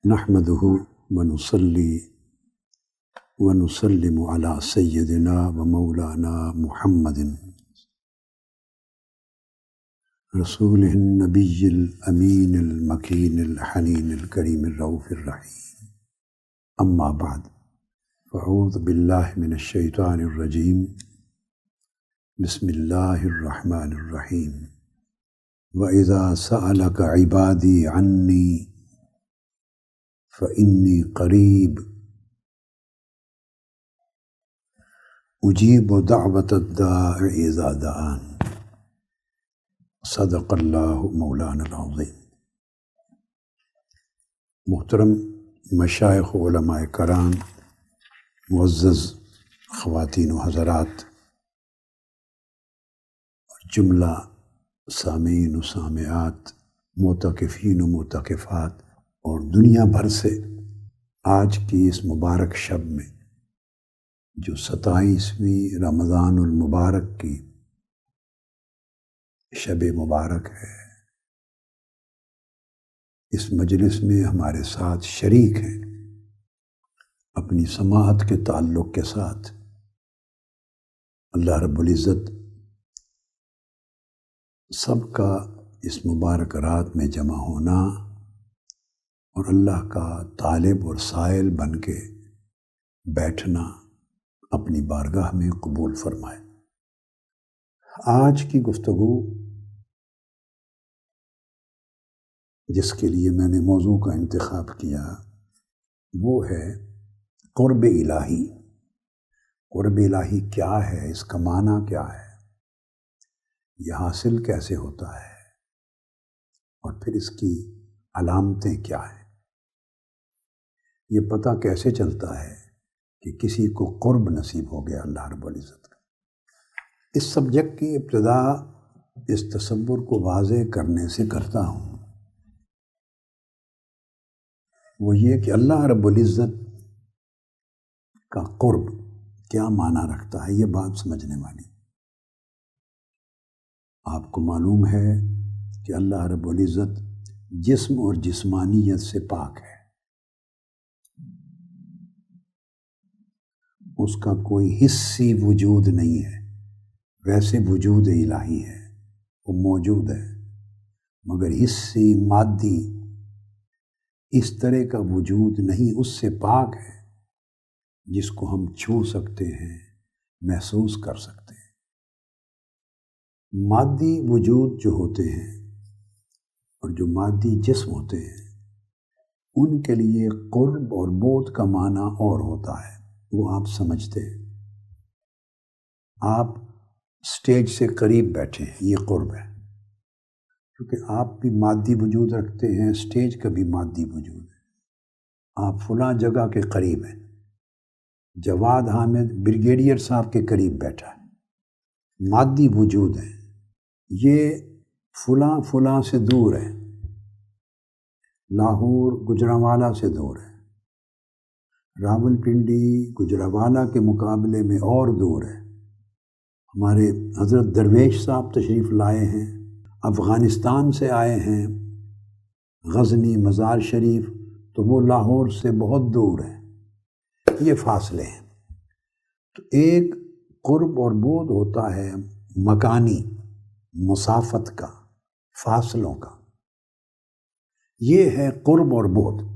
نحمده ونصلي ونسلم على سيدنا ومولانا محمد رسوله النبي الأمين المكين الحنين الكريم الرؤوف الرحيم. أما بعد، فأعوذ بالله من الشيطان الرجيم. بسم الله الرحمن الرحيم. وإذا سألك عبادي عني فإني قریب اجیب دعوت الداع اذا دعان. صدق اللہ مولانا العظیم. محترم مشائخ علماء کرام، معزز خواتین و حضرات اور جملہ سامعین و سامعات، معتکفین و معتکفات اور دنیا بھر سے آج کی اس مبارک شب میں جو 27ویں رمضان المبارک کی شب مبارک ہے، اس مجلس میں ہمارے ساتھ شریک ہیں اپنی سماعت کے تعلق کے ساتھ. اللہ رب العزت سب کا اس مبارک رات میں جمع ہونا اور اللہ کا طالب اور سائل بن کے بیٹھنا اپنی بارگاہ میں قبول فرمائے. آج کی گفتگو جس کے لیے میں نے موضوع کا انتخاب کیا وہ ہے قرب الہی. قرب الہی کیا ہے، اس کا معنی کیا ہے، یہ حاصل کیسے ہوتا ہے اور پھر اس کی علامتیں کیا ہیں. یہ پتہ کیسے چلتا ہے کہ کسی کو قرب نصیب ہو گیا اللہ رب العزت کا. اس سبجیکٹ کی ابتدا اس تصور کو واضح کرنے سے کرتا ہوں، وہ یہ کہ اللہ رب العزت کا قرب کیا معنی رکھتا ہے. یہ بات سمجھنے والی. آپ کو معلوم ہے کہ اللہ رب العزت جسم اور جسمانیت سے پاک ہے. اس کا کوئی حصی وجود نہیں ہے. ویسے وجود الہی ہے، وہ موجود ہے، مگر حصی مادی اس طرح کا وجود نہیں. اس سے پاک ہے جس کو ہم چھو سکتے ہیں، محسوس کر سکتے ہیں. مادی وجود جو ہوتے ہیں اور جو مادی جسم ہوتے ہیں ان کے لیے قرب اور بعد کا معنی اور ہوتا ہے. وہ آپ سمجھتے ہیں. آپ سٹیج سے قریب بیٹھے ہیں، یہ قرب ہے، کیونکہ آپ بھی مادی وجود رکھتے ہیں، سٹیج کا بھی مادی وجود ہے. آپ فلاں جگہ کے قریب ہیں. جواد حامد بریگیڈیئر صاحب کے قریب بیٹھا ہے، مادی وجود ہے. یہ فلاں سے دور ہے، لاہور گجرانوالہ سے دور ہے، راول پنڈی گجرانوالہ کے مقابلے میں اور دور ہے. ہمارے حضرت درویش صاحب تشریف لائے ہیں، افغانستان سے آئے ہیں، غزنی مزار شریف، تو وہ لاہور سے بہت دور ہے. یہ فاصلے ہیں. تو ایک قرب اور بعد ہوتا ہے مکانی، مسافت کا، فاصلوں کا. یہ ہے قرب اور بعد.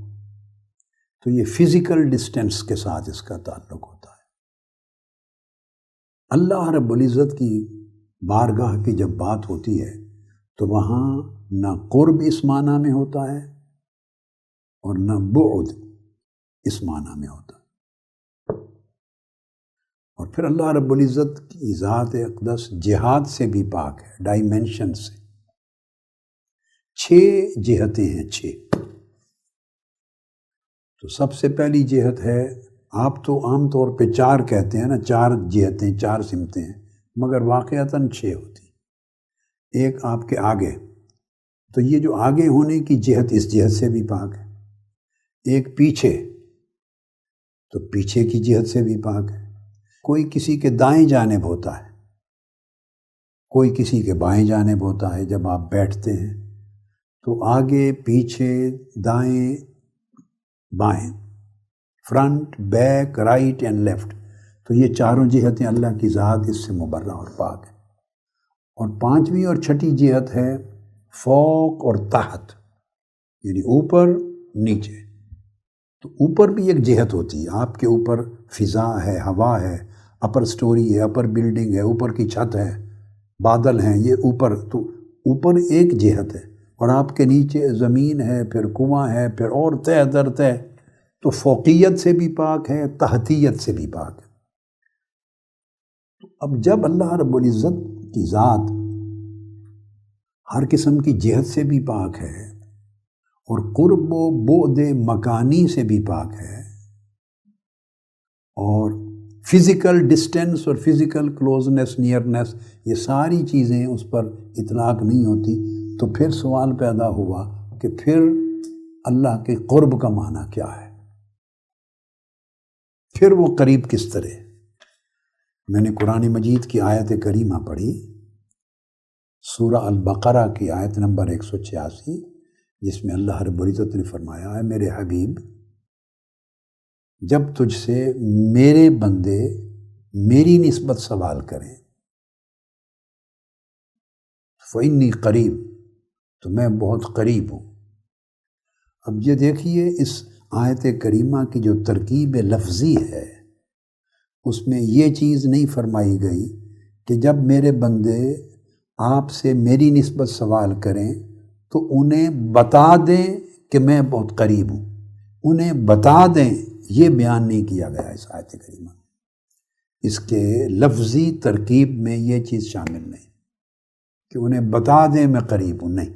تو یہ فزیکل ڈسٹینس کے ساتھ اس کا تعلق ہوتا ہے. اللہ رب العزت کی بارگاہ کی جب بات ہوتی ہے تو وہاں نہ قرب اس معنی میں ہوتا ہے اور نہ بعد اس معنی میں ہوتا ہے. اور پھر اللہ رب العزت کی ذات اقدس جہات سے بھی پاک ہے، ڈائمینشن سے. 6 جہتیں ہیں، 6. تو سب سے پہلی جہت ہے، آپ تو عام طور پہ 4 کہتے ہیں نا، 4 جہتیں، 4 سمتیں ہیں، مگر واقعتاً 6 ہوتی. ایک آپ کے آگے، تو یہ جو آگے ہونے کی جہت اس جہت سے بھی پاک ہے. ایک پیچھے، تو پیچھے کی جہت سے بھی پاک ہے. کوئی کسی کے دائیں جانب ہوتا ہے، کوئی کسی کے بائیں جانب ہوتا ہے. جب آپ بیٹھتے ہیں تو آگے پیچھے دائیں بائیں، front, back, right and left, تو یہ چاروں جہتیں اللہ کی ذات اس سے مبرہ اور پاک ہے۔ اور پانچویں اور چھٹی جہت ہے فوق اور تحت، یعنی اوپر نیچے۔ تو اوپر بھی ایک جہت ہوتی ہے، آپ کے اوپر فضا ہے، ہوا ہے، اپر سٹوری ہے، اپر بلڈنگ ہے، اوپر کی چھت ہے، بادل ہیں، یہ اوپر، تو اوپر ایک جہت ہے، اور آپ کے نیچے زمین ہے، پھر کنواں ہے، پھر اور تہ در تہ، تو فوقیت سے بھی پاک ہے، تحتیت سے بھی پاک ہے۔ اب جب اللہ رب العزت کی ذات ہر قسم کی جہت سے بھی پاک ہے اور قرب و بعد مکانی سے بھی پاک ہے، اور فزیکل ڈسٹینس اور فزیکل کلوزنس، نیئرنس، یہ ساری چیزیں اس پر اطلاق نہیں ہوتی، تو پھر سوال پیدا ہوا کہ پھر اللہ کے قرب کا معنی کیا ہے؟ پھر وہ قریب کس طرح؟ میں نے قرآن مجید کی آیت کریمہ پڑھی، سورہ البقرہ کی آیت نمبر 186، جس میں اللہ رب العزت نے فرمایا ہے میرے حبیب، جب تجھ سے میرے بندے میری نسبت سوال کریں فإنی قریب، تو میں بہت قریب ہوں۔ اب یہ دیکھیے اس آیت کریمہ کی جو ترکیب لفظی ہے، اس میں یہ چیز نہیں فرمائی گئی کہ جب میرے بندے آپ سے میری نسبت سوال کریں تو انہیں بتا دیں کہ میں بہت قریب ہوں، انہیں بتا دیں، یہ بیان نہیں کیا گیا اس آیت کریمہ۔ اس کے لفظی ترکیب میں یہ چیز شامل نہیں کہ انہیں بتا دیں میں قریب ہوں، نہیں۔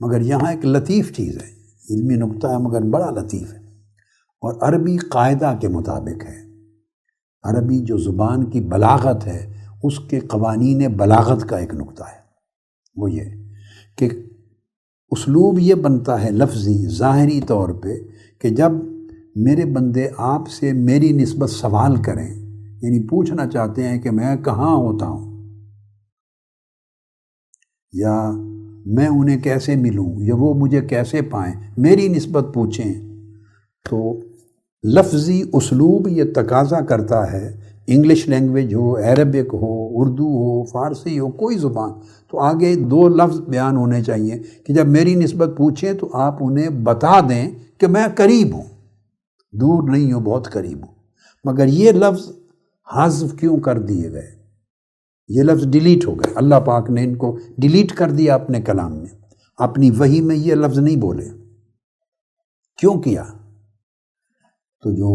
مگر یہاں ایک لطیف چیز ہے، علمی نکتہ ہے مگر بڑا لطیف ہے، اور عربی قاعدہ کے مطابق ہے۔ عربی جو زبان کی بلاغت ہے، اس کے قوانین بلاغت کا ایک نکتہ ہے، وہ یہ کہ اسلوب یہ بنتا ہے لفظی ظاہری طور پہ کہ جب میرے بندے آپ سے میری نسبت سوال کریں، یعنی پوچھنا چاہتے ہیں کہ میں کہاں ہوتا ہوں، یا میں انہیں کیسے ملوں، یا وہ مجھے کیسے پائیں، میری نسبت پوچھیں، تو لفظی اسلوب یہ تقاضا کرتا ہے، انگلش لینگویج ہو، عربک ہو، اردو ہو، فارسی ہو، کوئی زبان، تو آگے دو لفظ بیان ہونے چاہیے کہ جب میری نسبت پوچھیں تو آپ انہیں بتا دیں کہ میں قریب ہوں، دور نہیں ہوں، بہت قریب ہوں۔ مگر یہ لفظ حذف کیوں کر دیے گئے؟ یہ لفظ ڈیلیٹ ہو گئے، اللہ پاک نے ان کو ڈیلیٹ کر دیا اپنے کلام میں، اپنی وحی میں یہ لفظ نہیں بولے۔ کیوں کیا؟ تو جو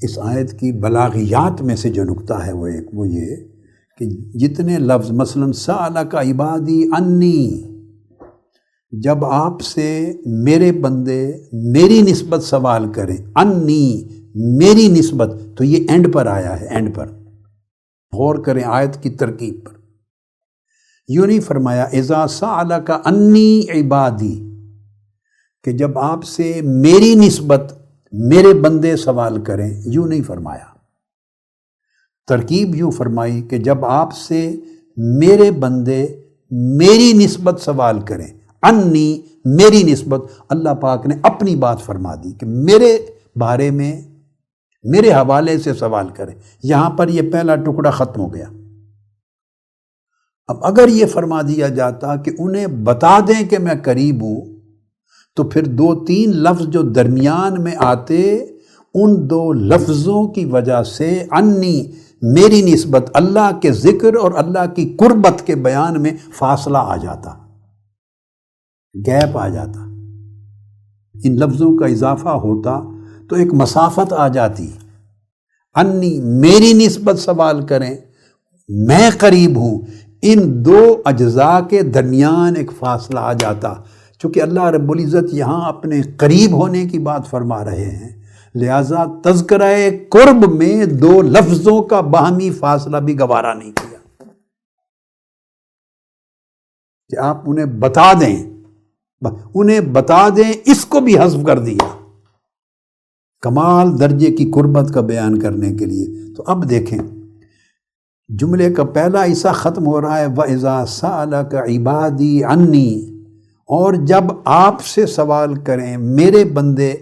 اس آیت کی بلاغیات میں سے جو نکتہ ہے وہ یہ کہ جتنے لفظ مثلاً سألک عبادی انی، جب آپ سے میرے بندے میری نسبت سوال کریں، انی میری نسبت، تو یہ اینڈ پر آیا ہے، اینڈ پر غور کریں آیت کی ترکیب پر۔ یوں نہیں فرمایا اذا سألک انی عبادی، کہ جب آپ سے میری نسبت میرے بندے سوال کریں، یوں نہیں فرمایا۔ ترکیب یوں فرمائی کہ جب آپ سے میرے بندے میری نسبت سوال کریں، انی میری نسبت، اللہ پاک نے اپنی بات فرما دی کہ میرے بارے میں میرے حوالے سے سوال کریں۔ یہاں پر یہ پہلا ٹکڑا ختم ہو گیا۔ اب اگر یہ فرما دیا جاتا کہ انہیں بتا دیں کہ میں قریب ہوں، تو پھر دو تین لفظ جو درمیان میں آتے، ان دو لفظوں کی وجہ سے انی میری نسبت، اللہ کے ذکر اور اللہ کی قربت کے بیان میں فاصلہ آ جاتا، گیپ آ جاتا، ان لفظوں کا اضافہ ہوتا تو ایک مسافت آ جاتی۔ انی میری نسبت سوال کریں، میں قریب ہوں، ان دو اجزاء کے درمیان ایک فاصلہ آ جاتا۔ چونکہ اللہ رب العزت یہاں اپنے قریب ہونے کی بات فرما رہے ہیں، لہٰذا تذکرہ قرب میں دو لفظوں کا باہمی فاصلہ بھی گوارا نہیں کیا کہ آپ انہیں بتا دیں، اس کو بھی حذف کر دیا کمال درجے کی قربت کا بیان کرنے کے لیے۔ تو اب دیکھیں جملے کا پہلا حصہ ختم ہو رہا ہے وَإِذَا سَأَلَكَ عِبَادِي عَنِّي، اور جب آپ سے سوال کریں میرے بندے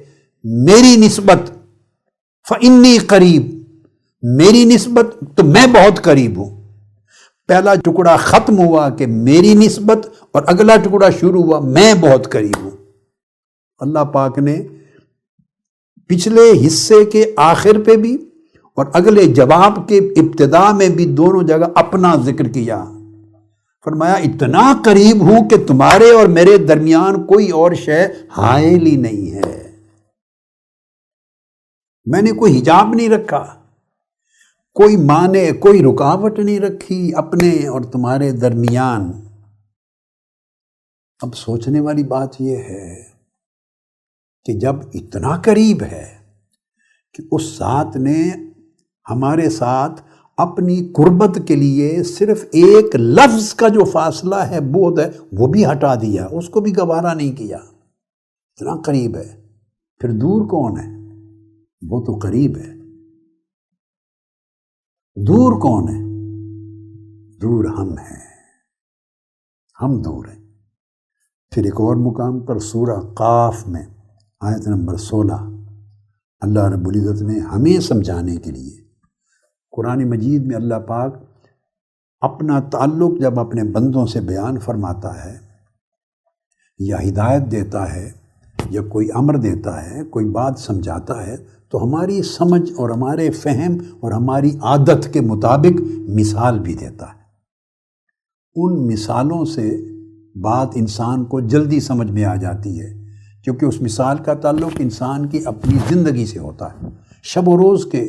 میری نسبت فإنی قریب، میری نسبت تو میں بہت قریب ہوں۔ پہلا ٹکڑا ختم ہوا کہ میری نسبت، اور اگلا ٹکڑا شروع ہوا میں بہت قریب ہوں۔ اللہ پاک نے پچھلے حصے کے آخر پہ بھی اور اگلے جواب کے ابتدا میں بھی دونوں جگہ اپنا ذکر کیا۔ فرمایا اتنا قریب ہوں کہ تمہارے اور میرے درمیان کوئی اور شے حائل ہی نہیں ہے، میں نے کوئی حجاب نہیں رکھا، کوئی معنی، کوئی رکاوٹ نہیں رکھی اپنے اور تمہارے درمیان۔ اب سوچنے والی بات یہ ہے کہ جب اتنا قریب ہے کہ اس ذات نے ہمارے ساتھ اپنی قربت کے لیے صرف ایک لفظ کا جو فاصلہ ہے بعد ہے وہ بھی ہٹا دیا، اس کو بھی گوارا نہیں کیا، اتنا قریب ہے، پھر دور کون ہے؟ وہ تو قریب ہے۔ دور کون ہے؟ دور ہم ہیں، ہم دور ہیں۔ پھر ایک اور مقام پر سورہ قاف میں آیت نمبر 16 اللہ رب العزت نے ہمیں سمجھانے کے لیے، قرآن مجید میں اللہ پاک اپنا تعلق جب اپنے بندوں سے بیان فرماتا ہے یا ہدایت دیتا ہے یا کوئی امر دیتا ہے، کوئی بات سمجھاتا ہے، تو ہماری سمجھ اور ہمارے فہم اور ہماری عادت کے مطابق مثال بھی دیتا ہے۔ ان مثالوں سے بات انسان کو جلدی سمجھ میں آ جاتی ہے، کیونکہ اس مثال کا تعلق انسان کی اپنی زندگی سے ہوتا ہے، شب و روز کے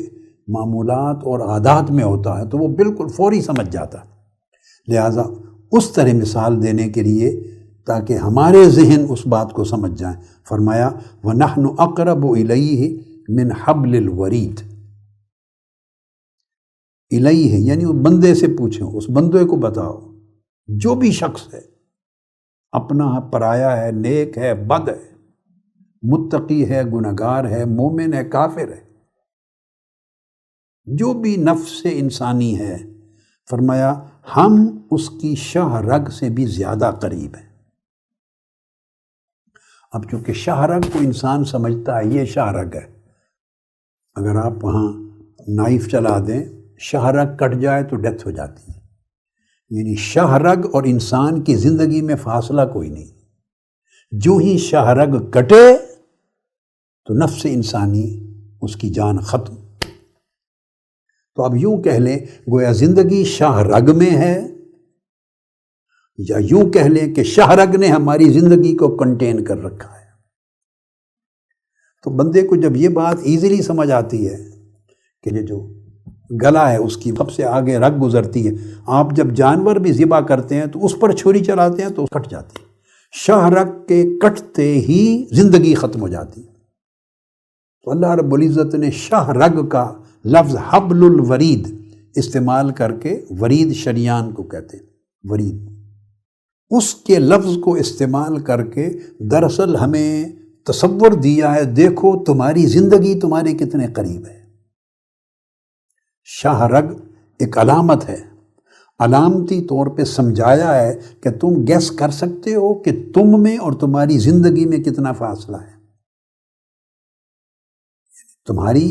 معمولات اور عادات میں ہوتا ہے، تو وہ بالکل فوری سمجھ جاتا ہے۔ لہٰذا اس طرح مثال دینے کے لیے تاکہ ہمارے ذہن اس بات کو سمجھ جائیں، فرمایا وَنَحْنُ أَقْرَبُ إِلَيْهِ مِنْ حَبْلِ الْوَرِيدِ۔ الیہ یعنی اس بندے سے پوچھو، اس بندے کو بتاؤ، جو بھی شخص ہے، اپنا ہے، پرایا ہے، نیک ہے، بد ہے، متقی ہے، گنہگار ہے، مومن ہے، کافر ہے، جو بھی نفس انسانی ہے، فرمایا ہم اس کی شاہ رگ سے بھی زیادہ قریب ہیں۔ اب چونکہ شاہ رگ کو انسان سمجھتا ہے یہ شاہ رگ ہے، اگر آپ وہاں نائف چلا دیں، شاہ رگ کٹ جائے تو ڈیتھ ہو جاتی ہے، یعنی شاہ رگ اور انسان کی زندگی میں فاصلہ کوئی نہیں، جو ہی شاہ رگ کٹے تو نفس انسانی اس کی جان ختم۔ تو اب یوں کہہ لیں گویا زندگی شاہ رگ میں ہے، یا یوں کہہ لیں کہ شاہ رگ نے ہماری زندگی کو کنٹین کر رکھا ہے۔ تو بندے کو جب یہ بات ایزیلی سمجھ آتی ہے کہ یہ جو گلا ہے اس کی سب سے آگے رگ گزرتی ہے، آپ جب جانور بھی ذبح کرتے ہیں تو اس پر چھری چلاتے ہیں تو کٹ جاتی ہے، شاہ رگ کے کٹتے ہی زندگی ختم ہو جاتی ہے۔ تو اللہ رب العزت نے شاہ رگ کا لفظ حبل الورید استعمال کر کے، ورید شریان کو کہتے ہیں، ورید، اس کے لفظ کو استعمال کر کے دراصل ہمیں تصور دیا ہے، دیکھو تمہاری زندگی تمہارے کتنے قریب ہے۔ شاہ رگ ایک علامت ہے، علامتی طور پہ سمجھایا ہے کہ تم گیس کر سکتے ہو کہ تم میں اور تمہاری زندگی میں کتنا فاصلہ ہے۔ تمہاری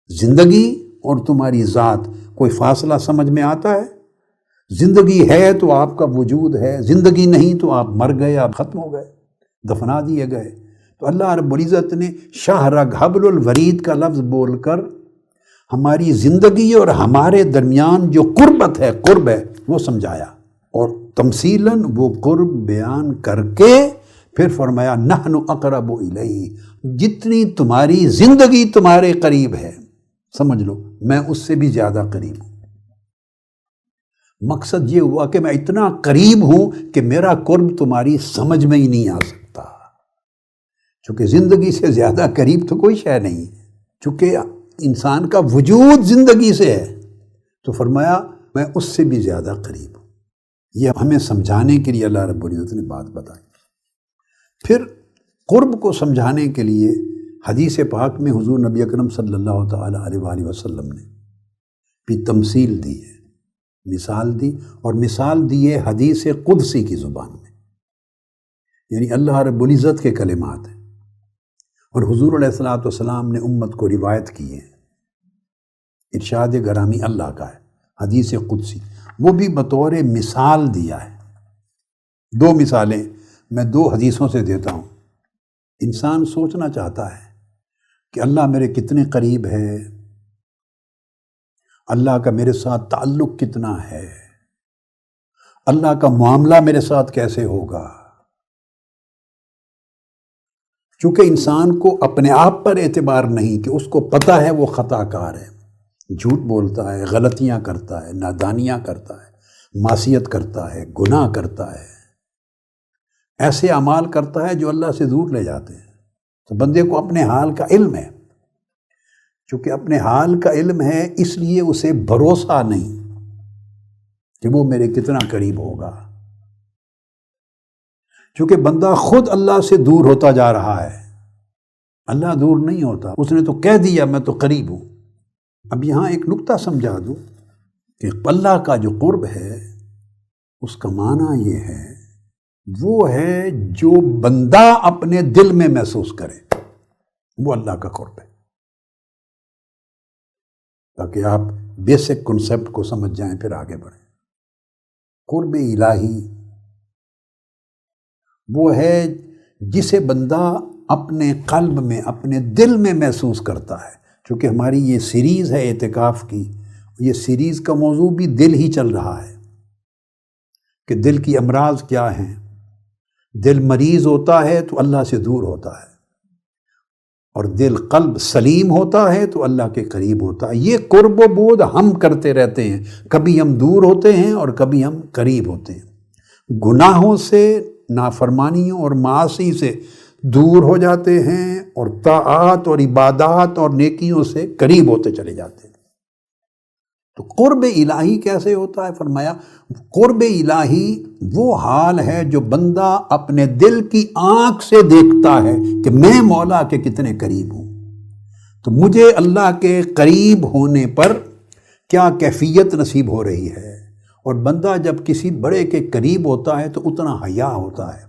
زندگی اور تمہاری ذات کوئی فاصلہ سمجھ میں آتا ہے؟ زندگی ہے تو آپ کا وجود ہے، زندگی نہیں تو آپ مر گئے، آپ ختم ہو گئے، دفنا دیے گئے۔ تو اللہ رب العزت نے شاہ رگ حبل الورید کا لفظ بول کر ہماری زندگی اور ہمارے درمیان جو قربت ہے، قرب ہے، وہ سمجھایا، اور تمثیلاً وہ قرب بیان کر کے پھر فرمایا نحن اقرب الیہ، جتنی تمہاری زندگی تمہارے قریب ہے، سمجھ لو میں اس سے بھی زیادہ قریب ہوں۔ مقصد یہ ہوا کہ میں اتنا قریب ہوں کہ میرا قرب تمہاری سمجھ میں ہی نہیں آ سکتا، چونکہ زندگی سے زیادہ قریب تو کوئی شے نہیں، چونکہ انسان کا وجود زندگی سے ہے، تو فرمایا میں اس سے بھی زیادہ قریب ہوں۔ یہ ہمیں سمجھانے کے لیے اللہ رب العزت نے بات بتائی۔ پھر قرب کو سمجھانے کے لیے حدیث پاک میں حضور نبی اکرم صلی اللہ تعالیٰ علیہ وآلہ وسلم نے بھی تمثیل دی ہے، مثال دی، اور مثال دی ہے حدیث قدسی کی زبان میں یعنی اللہ رب العزت کے کلمات ہیں، اور حضور علیہ الصلوۃ والسلام نے امت کو روایت کی ہے، ارشاد گرامی اللہ کا ہے، حدیث قدسی، وہ بھی بطور مثال دیا ہے۔ دو مثالیں میں دو حدیثوں سے دیتا ہوں۔ انسان سوچنا چاہتا ہے کہ اللہ میرے کتنے قریب ہے، اللہ کا میرے ساتھ تعلق کتنا ہے، اللہ کا معاملہ میرے ساتھ کیسے ہوگا۔ چونکہ انسان کو اپنے آپ پر اعتبار نہیں کہ اس کو پتہ ہے وہ خطا کار ہے، جھوٹ بولتا ہے، غلطیاں کرتا ہے، نادانیاں کرتا ہے، معصیت کرتا ہے، گناہ کرتا ہے، ایسے اعمال کرتا ہے جو اللہ سے دور لے جاتے ہیں۔ تو بندے کو اپنے حال کا علم ہے، چونکہ اپنے حال کا علم ہے اس لیے اسے بھروسہ نہیں کہ وہ میرے کتنا قریب ہوگا، چونکہ بندہ خود اللہ سے دور ہوتا جا رہا ہے، اللہ دور نہیں ہوتا، اس نے تو کہہ دیا میں تو قریب ہوں۔ اب یہاں ایک نکتہ سمجھا دوں کہ اللہ کا جو قرب ہے اس کا معنی یہ ہے، وہ ہے جو بندہ اپنے دل میں محسوس کرے، وہ اللہ کا قرب ہے، تاکہ آپ بیسک کنسپٹ کو سمجھ جائیں پھر آگے بڑھیں۔ قرب الہی وہ ہے جسے بندہ اپنے قلب میں، اپنے دل میں محسوس کرتا ہے۔ چونکہ ہماری یہ سیریز ہے اعتکاف کی، یہ سیریز کا موضوع بھی دل ہی چل رہا ہے کہ دل کی امراض کیا ہیں۔ دل مریض ہوتا ہے تو اللہ سے دور ہوتا ہے، اور دل قلب سلیم ہوتا ہے تو اللہ کے قریب ہوتا ہے۔ یہ قرب و بود ہم کرتے رہتے ہیں، کبھی ہم دور ہوتے ہیں اور کبھی ہم قریب ہوتے ہیں۔ گناہوں سے، نافرمانیوں اور معاصی سے دور ہو جاتے ہیں، اور طاعات اور عبادات اور نیکیوں سے قریب ہوتے چلے جاتے ہیں۔ تو قرب الہی کیسے ہوتا ہے؟ فرمایا قرب الہی وہ حال ہے جو بندہ اپنے دل کی آنکھ سے دیکھتا ہے کہ میں مولا کے کتنے قریب ہوں، تو مجھے اللہ کے قریب ہونے پر کیا کیفیت نصیب ہو رہی ہے۔ اور بندہ جب کسی بڑے کے قریب ہوتا ہے تو اتنا حیا ہوتا ہے،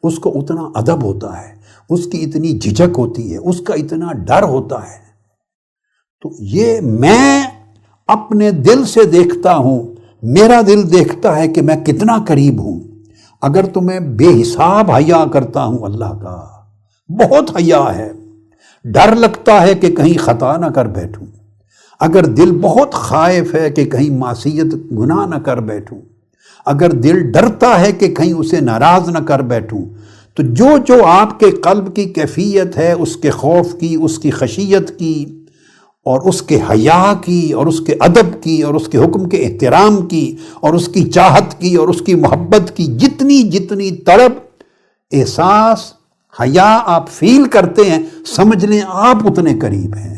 اس کو اتنا ادب ہوتا ہے، اس کی اتنی جھجک ہوتی ہے، اس کا اتنا ڈر ہوتا ہے۔ تو یہ میں اپنے دل سے دیکھتا ہوں، میرا دل دیکھتا ہے کہ میں کتنا قریب ہوں۔ اگر تو میں بے حساب حیا کرتا ہوں اللہ کا، بہت حیا ہے، ڈر لگتا ہے کہ کہیں خطا نہ کر بیٹھوں، اگر دل بہت خائف ہے کہ کہیں معصیت گناہ نہ کر بیٹھوں، اگر دل ڈرتا ہے کہ کہیں اسے ناراض نہ کر بیٹھوں، تو جو آپ کے قلب کی کیفیت ہے، اس کے خوف کی، اس کی خشیت کی، اور اس کے حیا کی، اور اس کے ادب کی، اور اس کے حکم کے احترام کی، اور اس کی چاہت کی، اور اس کی محبت کی، جتنی طلب، احساس، حیا آپ فیل کرتے ہیں، سمجھ لیں آپ اتنے قریب ہیں۔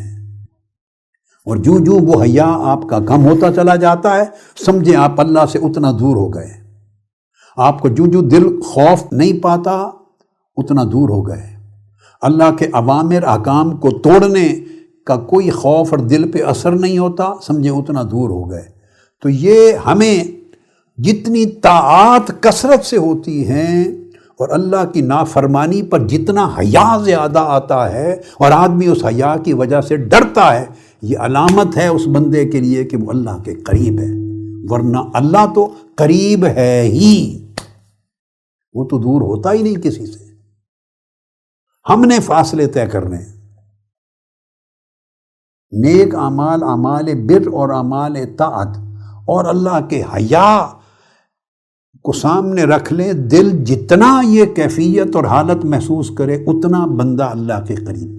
اور جو وہ حیا آپ کا کم ہوتا چلا جاتا ہے، سمجھیں آپ اللہ سے اتنا دور ہو گئے۔ آپ کو جو دل خوف نہیں پاتا اتنا دور ہو گئے۔ اللہ کے اوامر احکام کو توڑنے کا کوئی خوف اور دل پہ اثر نہیں ہوتا، سمجھیں اتنا دور ہو گئے۔ تو یہ ہمیں جتنی طاعات کثرت سے ہوتی ہیں اور اللہ کی نافرمانی پر جتنا حیا زیادہ آتا ہے اور آدمی اس حیا کی وجہ سے ڈرتا ہے، یہ علامت ہے اس بندے کے لیے کہ وہ اللہ کے قریب ہے۔ ورنہ اللہ تو قریب ہے ہی، وہ تو دور ہوتا ہی نہیں کسی سے۔ ہم نے فاصلے طے کرنے ہیں۔ نیک اعمال، اعمال بر اور اعمال طاعت اور اللہ کے حیا کو سامنے رکھ لیں، دل جتنا یہ کیفیت اور حالت محسوس کرے اتنا بندہ اللہ کے قریب۔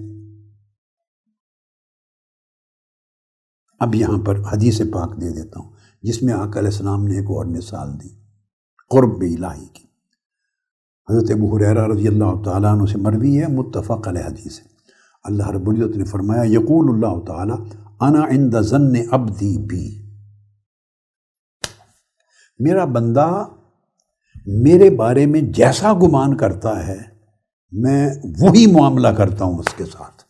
اب یہاں پر حدیث پاک دے دیتا ہوں جس میں آقا علیہ السلام نے ایک اور مثال دی قرب الہی کی۔ حضرت ابو ہریرہ رضی اللہ تعالیٰ عنہ سے مروی ہے، متفق علیہ حدیث ہے۔ اللہ رب العزت نے فرمایا یقول اللہ تعالیٰ انا عند ظن عبدی بی، میرا بندہ میرے بارے میں جیسا گمان کرتا ہے میں وہی معاملہ کرتا ہوں اس کے ساتھ۔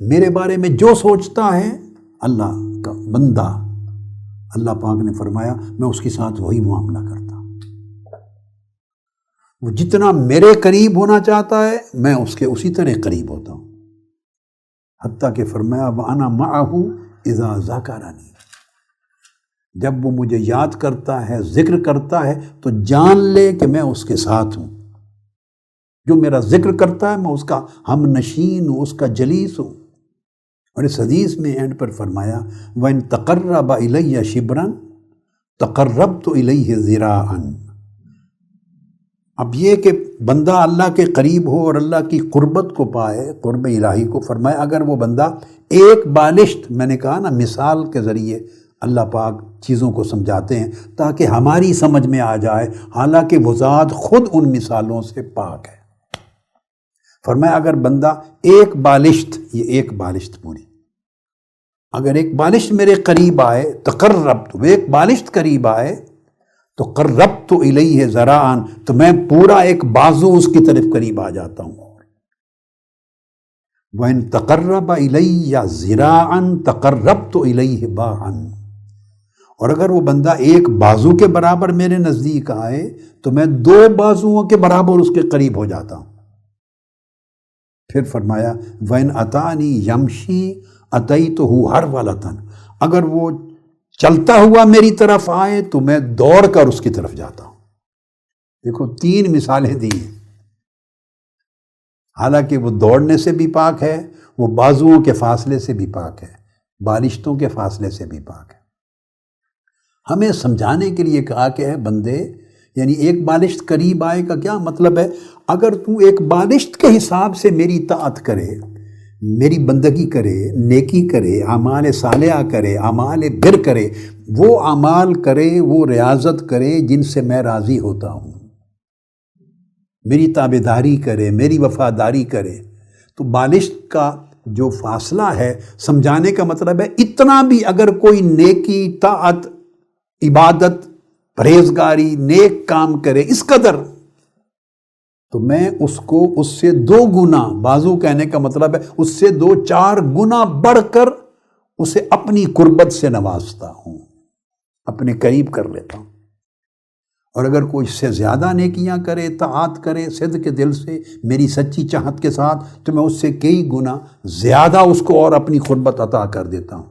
میرے بارے میں جو سوچتا ہے اللہ کا بندہ، اللہ پاک نے فرمایا میں اس کے ساتھ وہی معاملہ کرتا ہوں۔ وہ جتنا میرے قریب ہونا چاہتا ہے میں اس کے اسی طرح قریب ہوتا ہوں، حتیٰ کہ فرمایا وَأَنَا مَعَهُ إِذَا ذَكَرَنِي، جب وہ مجھے یاد کرتا ہے، ذکر کرتا ہے، تو جان لے کہ میں اس کے ساتھ ہوں، جو میرا ذکر کرتا ہے میں اس کا ہم نشین ہوں، اس کا جلیس ہوں۔ اور اس حدیث میں اینڈ پر فرمایا وَإِن تَقَرَّبَ إِلَيَّ شِبْرًا تَقَرَّبْتُ إِلَيْهِ ذِرَاعًا۔ اب یہ کہ بندہ اللہ کے قریب ہو اور اللہ کی قربت کو پائے، قرب الہی کو، فرمایا اگر وہ بندہ ایک بالشت، میں نے کہا نا مثال کے ذریعے اللہ پاک چیزوں کو سمجھاتے ہیں تاکہ ہماری سمجھ میں آ جائے، حالانکہ وہ ذات خود ان مثالوں سے پاک ہے۔ فرمایا اگر بندہ ایک بالشت، یہ ایک بالشت پوری، اگر ایک بالشت میرے قریب آئے، تقربت، وہ ایک بالشت قریب آئے تو قربت الیہ ذراعا، تو میں پورا ایک بازو اس کی طرف قریب آ جاتا ہوں۔ وَإِن تَقَرَّبَ إِلَيَّ ذِرَاعًا تَقَرَّبْتُ إِلَيْهِ بَاعًا، اور اگر وہ بندہ ایک بازو کے برابر میرے نزدیک آئے تو میں 2 بازوؤں کے برابر اس کے قریب ہو جاتا ہوں۔ پھر فرمایا وَإِنْ أَتَانِي يَمْشِي أَتَيْتُهُ هَرْوَلَةً، اگر وہ چلتا ہوا میری طرف آئے تو میں دوڑ کر اس کی طرف جاتا ہوں۔ دیکھو 3 مثالیں دی ہیں، حالانکہ وہ دوڑنے سے بھی پاک ہے، وہ بازوؤں کے فاصلے سے بھی پاک ہے، بالشتوں کے فاصلے سے بھی پاک ہے۔ ہمیں سمجھانے کے لیے کہا کہ ہے بندے، یعنی ایک بالشت قریب آئے کا کیا مطلب ہے؟ اگر تو ایک بالشت کے حساب سے میری اطاعت کرے، میری بندگی کرے، نیکی کرے، اعمال صالحہ کرے، اعمال بر کرے، وہ اعمال کرے، وہ ریاضت کرے جن سے میں راضی ہوتا ہوں، میری تابعداری کرے، میری وفاداری کرے، تو بالشت کا جو فاصلہ ہے، سمجھانے کا مطلب ہے اتنا بھی اگر کوئی نیکی، طاعت، عبادت، پرہیزگاری، نیک کام کرے اس قدر، تو میں اس کو اس سے 2 گنا، بازو کہنے کا مطلب ہے اس سے 2-4 گنا بڑھ کر اسے اپنی قربت سے نوازتا ہوں، اپنے قریب کر لیتا ہوں۔ اور اگر کوئی اس سے زیادہ نیکیاں کرے، طاعت کرے صدق کے دل سے، میری سچی چاہت کے ساتھ، تو میں اس سے کئی گنا زیادہ اس کو اور اپنی قربت عطا کر دیتا ہوں۔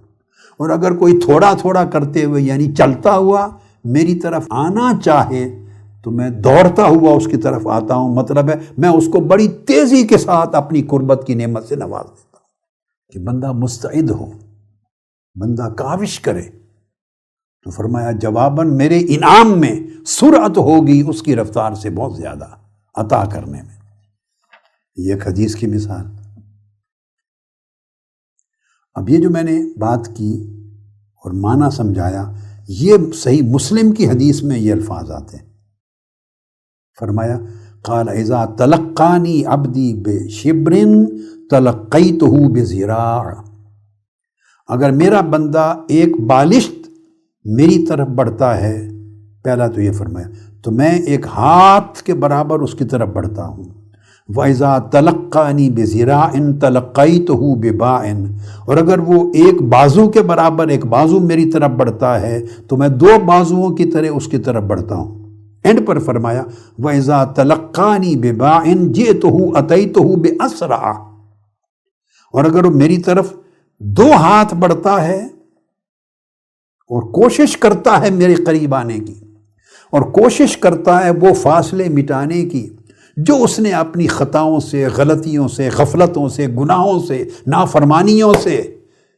اور اگر کوئی تھوڑا تھوڑا کرتے ہوئے یعنی چلتا ہوا میری طرف آنا چاہے تو میں دوڑتا ہوا اس کی طرف آتا ہوں، مطلب ہے میں اس کو بڑی تیزی کے ساتھ اپنی قربت کی نعمت سے نواز دیتا ہوں کہ بندہ مستعد ہو، بندہ کاوش کرے۔ تو فرمایا جواباً میرے انعام میں سرعت ہوگی اس کی رفتار سے بہت زیادہ عطا کرنے میں۔ یہ ایک حدیث کی مثال۔ اب یہ جو میں نے بات کی اور معنی سمجھایا، یہ صحیح مسلم کی حدیث میں یہ الفاظ آتے ہیں۔ فرمایا قال اذا تلقانی عبدی بشبر تلقیتہ بذراع، اگر میرا بندہ ایک بالشت میری طرف بڑھتا ہے، پہلا تو یہ فرمایا، تو میں ایک ہاتھ کے برابر اس کی طرف بڑھتا ہوں۔ وَإِذَا تَلَقَّانِي بِذِرَاعٍ تَلَقَّيْتُهُ بِبَاعٍ، اور اگر وہ ایک بازو کے برابر ایک بازو میری طرف بڑھتا ہے تو میں 2 بازوؤں کی طرح اس کی طرف بڑھتا ہوں۔ اینڈ پر فرمایا وَإِذَا تَلَقَّانِي بِبَاعٍ جِئْتُهُ أَتَيْتُهُ بِأَسْرَعَ، اور اگر وہ میری طرف 2 ہاتھ بڑھتا ہے اور کوشش کرتا ہے میرے قریب آنے کی، اور کوشش کرتا ہے وہ فاصلے مٹانے کی جو اس نے اپنی خطاؤں سے، غلطیوں سے، غفلتوں سے، گناہوں سے، نافرمانیوں سے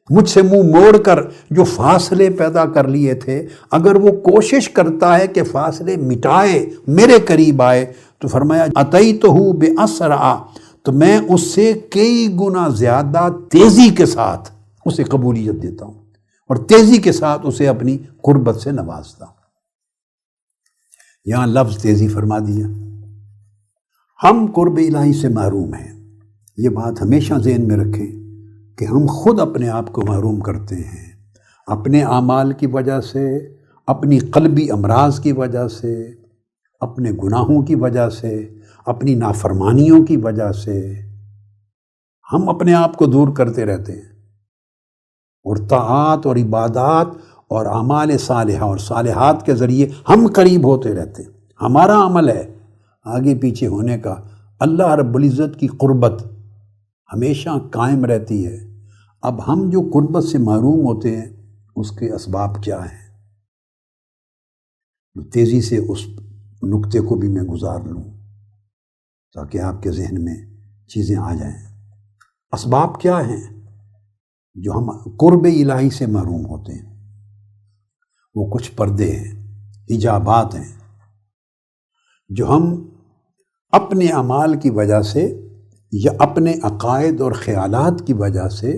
مجھ سے منہ موڑ کر جو فاصلے پیدا کر لیے تھے، اگر وہ کوشش کرتا ہے کہ فاصلے مٹائے، میرے قریب آئے، تو فرمایا اتیتہ باسرع، تو میں اس سے کئی گنا زیادہ تیزی کے ساتھ اسے قبولیت دیتا ہوں اور تیزی کے ساتھ اسے اپنی قربت سے نوازتا ہوں۔ یہاں لفظ تیزی فرما دیا۔ ہم قرب الہی سے محروم ہیں، یہ بات ہمیشہ ذہن میں رکھیں کہ ہم خود اپنے آپ کو محروم کرتے ہیں، اپنے اعمال کی وجہ سے، اپنی قلبی امراض کی وجہ سے، اپنے گناہوں کی وجہ سے، اپنی نافرمانیوں کی وجہ سے ہم اپنے آپ کو دور کرتے رہتے ہیں، اور طاعات اور عبادات اور اعمال صالحہ اور صالحات کے ذریعے ہم قریب ہوتے رہتے ہیں۔ ہمارا عمل ہے، آگے پیچھے ہونے کا، اللہ رب العزت کی قربت ہمیشہ قائم رہتی ہے۔ اب ہم جو قربت سے محروم ہوتے ہیں اس کے اسباب کیا ہیں؟ تیزی سے اس نقطے کو بھی میں گزار لوں تاکہ آپ کے ذہن میں چیزیں آ جائیں۔ اسباب کیا ہیں جو ہم قرب الہی سے محروم ہوتے ہیں؟ وہ کچھ پردے ہیں، حجابات ہیں، جو ہم اپنے اعمال کی وجہ سے یا اپنے عقائد اور خیالات کی وجہ سے،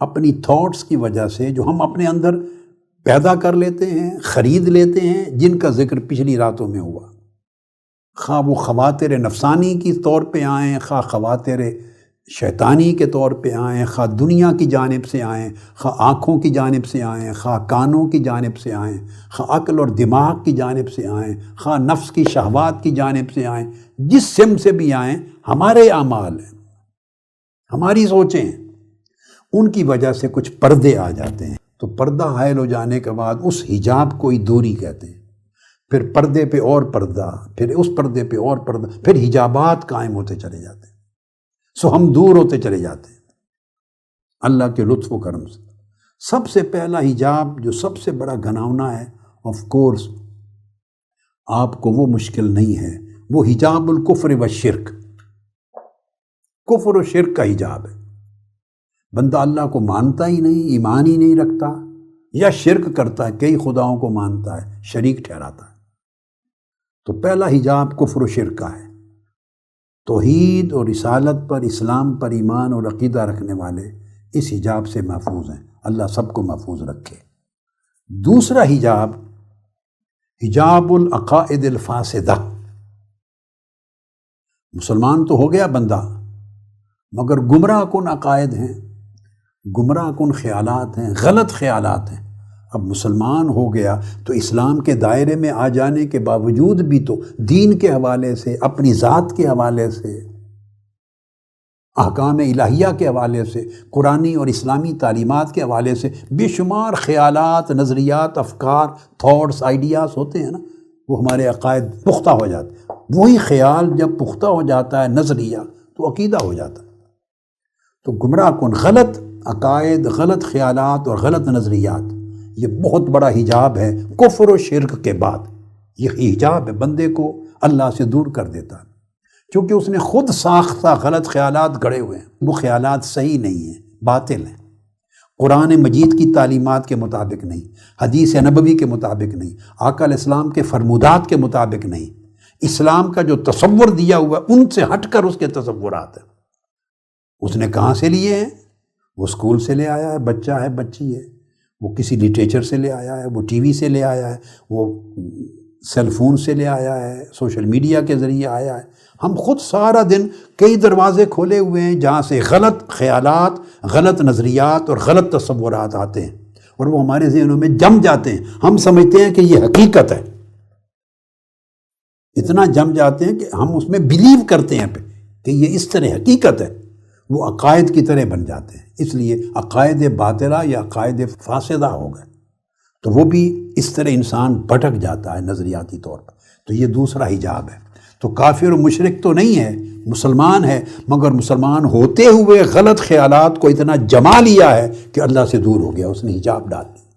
اپنی تھاٹس کی وجہ سے جو ہم اپنے اندر پیدا کر لیتے ہیں، خرید لیتے ہیں، جن کا ذکر پچھلی راتوں میں ہوا، خواہ وہ خواتر نفسانی کی طور پہ آئیں، خواہ خواتر شیطانی کے طور پہ آئیں، خواہ دنیا کی جانب سے آئیں، خواہ آنکھوں کی جانب سے آئیں، خواہ کانوں کی جانب سے آئیں، خواہ عقل اور دماغ کی جانب سے آئیں، خواہ نفس کی شہوات کی جانب سے آئیں، جس سمت سے بھی آئیں، ہمارے اعمال ہیں، ہماری سوچیں، ان کی وجہ سے کچھ پردے آ جاتے ہیں۔ تو پردہ حائل ہو جانے کے بعد اس حجاب کو ہی دوری کہتے ہیں، پھر پردے پہ اور پردہ، پھر اس پردے پہ اور پردہ، پھر حجابات قائم ہوتے چلے جاتے ہیں، سو ہم دور ہوتے چلے جاتے ہیں اللہ کے لطف و کرم سے۔ سب سے پہلا حجاب جو سب سے بڑا گھناؤنا ہے، آف کورس آپ کو وہ مشکل نہیں ہے، وہ حجاب الکفر و شرک، کفر و شرک کا حجاب ہے۔ بندہ اللہ کو مانتا ہی نہیں، ایمان ہی نہیں رکھتا، یا شرک کرتا ہے، کئی خداؤں کو مانتا ہے، شریک ٹھہراتا ہے۔ تو پہلا حجاب کفر و شرک کا ہے۔ توحید اور رسالت پر، اسلام پر ایمان اور عقیدہ رکھنے والے اس حجاب سے محفوظ ہیں، اللہ سب کو محفوظ رکھے۔ دوسرا حجاب، حجاب العقائد الفاسدہ۔ مسلمان تو ہو گیا بندہ، مگر گمراہ کن عقائد ہیں، گمراہ کن خیالات ہیں، غلط خیالات ہیں۔ اب مسلمان ہو گیا تو اسلام کے دائرے میں آ جانے کے باوجود بھی تو دین کے حوالے سے، اپنی ذات کے حوالے سے، احکام الہیہ کے حوالے سے، قرآنی اور اسلامی تعلیمات کے حوالے سے بے شمار خیالات، نظریات، افکار، تھاٹس، آئیڈیاز ہوتے ہیں نا، وہ ہمارے عقائد پختہ ہو جاتے ہیں۔ وہی خیال جب پختہ ہو جاتا ہے، نظریہ، تو عقیدہ ہو جاتا ہے۔ تو گمراہ کن غلط عقائد، غلط خیالات اور غلط نظریات، یہ بہت بڑا حجاب ہے کفر و شرک کے بعد۔ یہ حجاب ہے، بندے کو اللہ سے دور کر دیتا ہے، کیونکہ اس نے خود ساختہ غلط خیالات گڑے ہوئے ہیں، وہ خیالات صحیح نہیں ہیں، باطل ہیں، قرآن مجید کی تعلیمات کے مطابق نہیں، حدیث نبوی کے مطابق نہیں، آقا علیہ السلام کے فرمودات کے مطابق نہیں، اسلام کا جو تصور دیا ہوا ہے ان سے ہٹ کر اس کے تصورات ہیں۔ اس نے کہاں سے لیے ہیں؟ وہ اسکول سے لے آیا ہے، بچہ ہے، بچی ہے، وہ کسی لٹریچر سے لے آیا ہے، وہ ٹی وی سے لے آیا ہے، وہ سیل فون سے لے آیا ہے، سوشل میڈیا کے ذریعے آیا ہے۔ ہم خود سارا دن کئی دروازے کھولے ہوئے ہیں جہاں سے غلط خیالات، غلط نظریات اور غلط تصورات آتے ہیں، اور وہ ہمارے ذہنوں میں جم جاتے ہیں۔ ہم سمجھتے ہیں کہ یہ حقیقت ہے، اتنا جم جاتے ہیں کہ ہم اس میں بلیو کرتے ہیں کہ یہ اس طرح حقیقت ہے، وہ عقائد کی طرح بن جاتے ہیں۔ اس لیے عقائد باطلہ یا عقائد فاسدہ ہو گئے، تو وہ بھی اس طرح انسان بھٹک جاتا ہے نظریاتی طور پر۔ تو یہ دوسرا حجاب ہے۔ تو کافر و مشرک تو نہیں ہے، مسلمان ہے، مگر مسلمان ہوتے ہوئے غلط خیالات کو اتنا جما لیا ہے کہ اللہ سے دور ہو گیا، اس نے حجاب ڈال دیا۔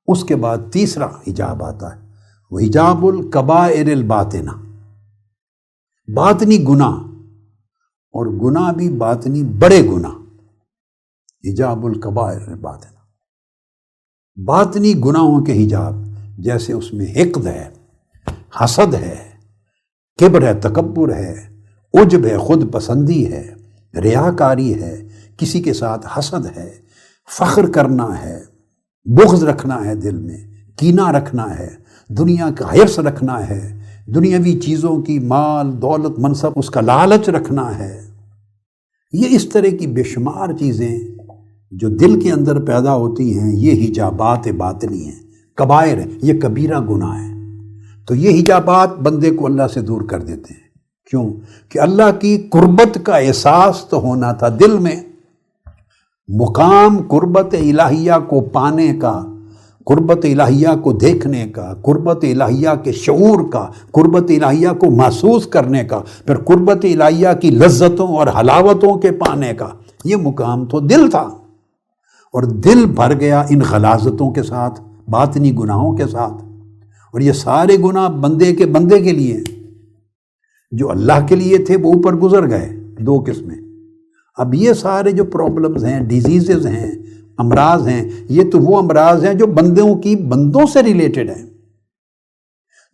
اس کے بعد تیسرا حجاب آتا ہے، وہ حجاب الکبائر الباطنہ، باطنی گناہ، اور گناہ بھی باطنی بڑے گناہ، حجاب الکبائر الباطنہ، باطنی گناہوں کے حجاب، جیسے اس میں حقد ہے، حسد ہے، کبر ہے، تکبر ہے، عجب ہے، خود پسندی ہے، ریاکاری ہے، کسی کے ساتھ حسد ہے، فخر کرنا ہے، بغض رکھنا ہے، دل میں کینہ رکھنا ہے، دنیا کا حرص رکھنا ہے، دنیاوی چیزوں کی، مال، دولت، منصب، اس کا لالچ رکھنا ہے۔ یہ اس طرح کی بے شمار چیزیں جو دل کے اندر پیدا ہوتی ہیں، یہ حجابات باطنی ہیں، کبائر ہیں، یہ کبیرہ گناہ ہے۔ تو یہ حجابات بندے کو اللہ سے دور کر دیتے ہیں۔ کیوں؟ کہ اللہ کی قربت کا احساس تو ہونا تھا دل میں، مقام قربت الہیہ کو پانے کا، قربت الہیہ کو دیکھنے کا، قربت الہیہ کے شعور کا، قربت الہیہ کو محسوس کرنے کا، پھر قربت الہیہ کی لذتوں اور حلاوتوں کے پانے کا، یہ مقام تو دل تھا۔ اور دل بھر گیا ان غلاظتوں کے ساتھ، باطنی گناہوں کے ساتھ، اور یہ سارے گناہ بندے کے لیے، جو اللہ کے لیے تھے وہ اوپر گزر گئے، دو قسمیں۔ اب یہ سارے جو پرابلمز ہیں، ڈیزیزز ہیں، امراض ہیں، یہ تو وہ امراض ہیں جو بندوں سے ریلیٹڈ ہیں۔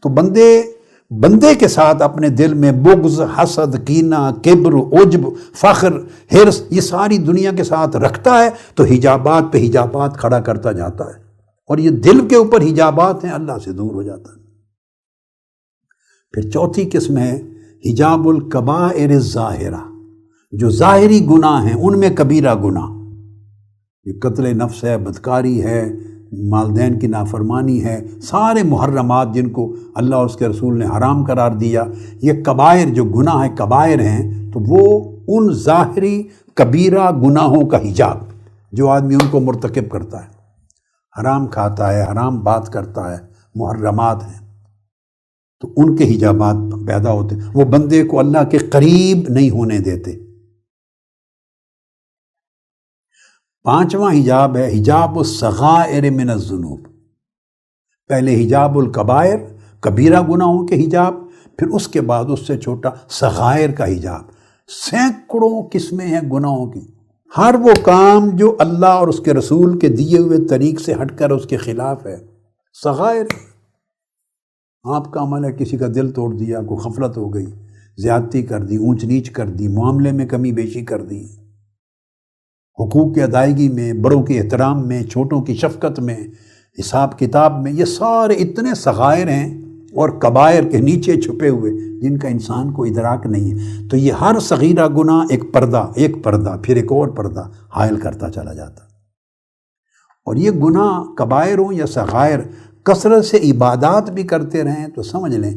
تو بندے کے ساتھ اپنے دل میں بغض، حسد، کینہ، کبر، عجب، فخر، حرص، یہ ساری دنیا کے ساتھ رکھتا ہے تو حجابات پہ حجابات کھڑا کرتا جاتا ہے، اور یہ دل کے اوپر حجابات ہیں، اللہ سے دور ہو جاتا ہے۔ پھر چوتھی قسم ہے حجاب الکبائر الظاہرہ، جو ظاہری گناہ ہیں، ان میں کبیرہ گناہ، یہ قتل نفس ہے، بدکاری ہے، والدین کی نافرمانی ہے، سارے محرمات جن کو اللہ اور اس کے رسول نے حرام قرار دیا، یہ کبائر جو گناہ ہیں، کبائر ہیں، تو وہ ان ظاہری کبیرہ گناہوں کا حجاب جو آدمی ان کو مرتکب کرتا ہے، حرام کھاتا ہے، حرام بات کرتا ہے، محرمات ہیں، تو ان کے حجابات پیدا ہوتے ہیں، وہ بندے کو اللہ کے قریب نہیں ہونے دیتے۔ پانچواں حجاب ہے حجاب الصغائر من الذنوب، پہلے حجاب الکبائر، کبیرہ گناہوں کے حجاب، پھر اس کے بعد اس سے چھوٹا صغائر کا حجاب۔ سینکڑوں قسمیں ہیں گناہوں کی، ہر وہ کام جو اللہ اور اس کے رسول کے دیے ہوئے طریق سے ہٹ کر اس کے خلاف ہے، صغائر۔ آپ کا عمل ہے، کسی کا دل توڑ دیا، کوئی غفلت ہو گئی، زیادتی کر دی، اونچ نیچ کر دی، معاملے میں کمی بیشی کر دی، حقوق کی ادائیگی میں، بڑوں کے احترام میں، چھوٹوں کی شفقت میں، حساب کتاب میں، یہ سارے اتنے صغائر ہیں اور کبائر کے نیچے چھپے ہوئے جن کا انسان کو ادراک نہیں ہے۔ تو یہ ہر صغیرہ گناہ ایک پردہ پھر ایک اور پردہ حائل کرتا چلا جاتا، اور یہ گناہ کبائر ہوں یا صغائر، کثرت سے عبادات بھی کرتے رہیں تو سمجھ لیں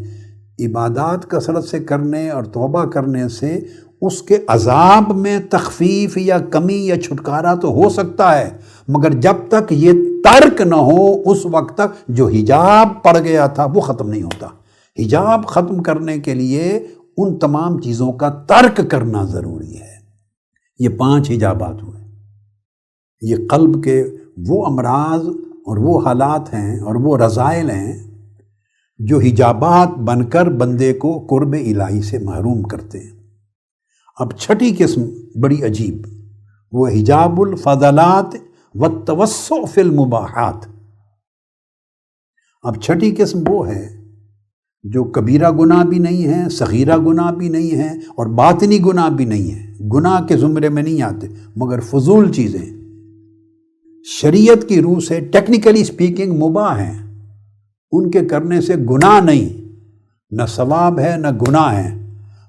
عبادات کثرت سے کرنے اور توبہ کرنے سے اس کے عذاب میں تخفیف یا کمی یا چھٹکارا تو ہو سکتا ہے، مگر جب تک یہ ترک نہ ہو اس وقت تک جو حجاب پڑ گیا تھا وہ ختم نہیں ہوتا۔ حجاب ختم کرنے کے لیے ان تمام چیزوں کا ترک کرنا ضروری ہے۔ یہ 5 حجابات ہوئے، یہ قلب کے وہ امراض اور وہ حالات ہیں اور وہ رذائل ہیں جو حجابات بن کر بندے کو قرب الہی سے محروم کرتے ہیں۔ اب چھٹی قسم بڑی عجیب، وہ حجاب الفضلات والتوسع فی المباحات۔ اب چھٹی قسم وہ ہے جو کبیرہ گناہ بھی نہیں ہے، صغیرہ گناہ بھی نہیں ہے، اور باطنی گناہ بھی نہیں ہے، گناہ کے زمرے میں نہیں آتے، مگر فضول چیزیں شریعت کی روح سے ٹیکنیکلی سپیکنگ مباح ہیں، ان کے کرنے سے گناہ نہیں، نہ ثواب ہے نہ گناہ ہے،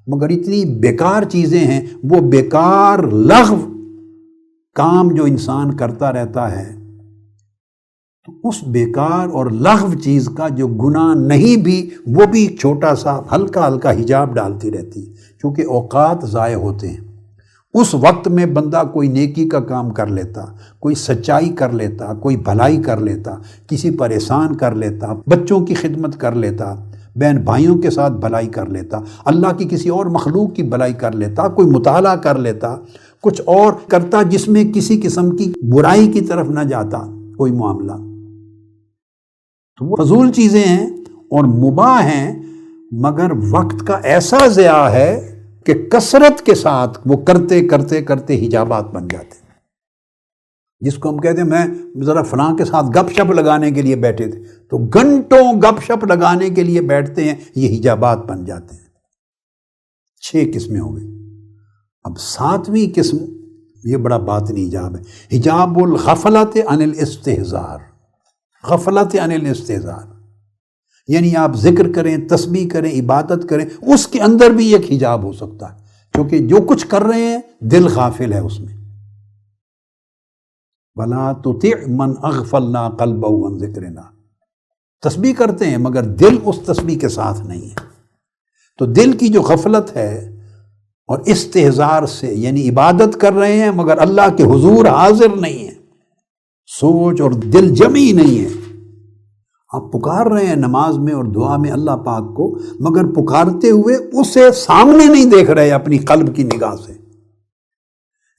مگر اتنی بیکار چیزیں ہیں، وہ بیکار لغو کام جو انسان کرتا رہتا ہے، تو اس بیکار اور لغو چیز کا جو گناہ نہیں بھی، وہ بھی چھوٹا سا ہلکا حجاب ڈالتی رہتی ہے، کیونکہ اوقات ضائع ہوتے ہیں۔ اس وقت میں بندہ کوئی نیکی کا کام کر لیتا، کوئی سچائی کر لیتا، کوئی بھلائی کر لیتا، کسی پر احسان کر لیتا، بچوں کی خدمت کر لیتا، بہن بھائیوں کے ساتھ بھلائی کر لیتا، اللہ کی کسی اور مخلوق کی بھلائی کر لیتا، کوئی مطالعہ کر لیتا، کچھ اور کرتا جس میں کسی قسم کی برائی کی طرف نہ جاتا کوئی معاملہ، تو وہ فضول چیزیں ہیں اور مباح ہیں، مگر وقت کا ایسا ضیاع ہے کہ کثرت کے ساتھ وہ کرتے کرتے کرتے حجابات بن جاتے ہیں، جس کو ہم کہتے ہیں میں ذرا فلاں کے ساتھ گپ شپ لگانے کے لیے بیٹھے تھے، تو گھنٹوں گپ شپ لگانے کے لیے بیٹھتے ہیں، یہ حجابات بن جاتے ہیں۔ 6 قسمیں ہو گئی۔ اب 7ویں قسم یہ بڑا باطنی حجاب ہے، حجاب الغفلت عن الاستحضار، غفلت عن الاستحضار، یعنی آپ ذکر کریں، تسبیح کریں، عبادت کریں، اس کے اندر بھی ایک حجاب ہو سکتا ہے، کیونکہ جو کچھ کر رہے ہیں دل غافل ہے اس میں۔ وَلَا تُطِعْ مَنْ أَغْفَلْنَا قَلْبَهُ عَنْ ذِكْرِنَا، تسبیح کرتے ہیں مگر دل اس تسبیح کے ساتھ نہیں ہے۔ تو دل کی جو غفلت ہے اور استحضار سے، یعنی عبادت کر رہے ہیں مگر اللہ کے حضور حاضر نہیں ہے، سوچ اور دل جمعی نہیں ہے، آپ پکار رہے ہیں نماز میں اور دعا میں اللہ پاک کو، مگر پکارتے ہوئے اسے سامنے نہیں دیکھ رہے اپنی قلب کی نگاہ سے،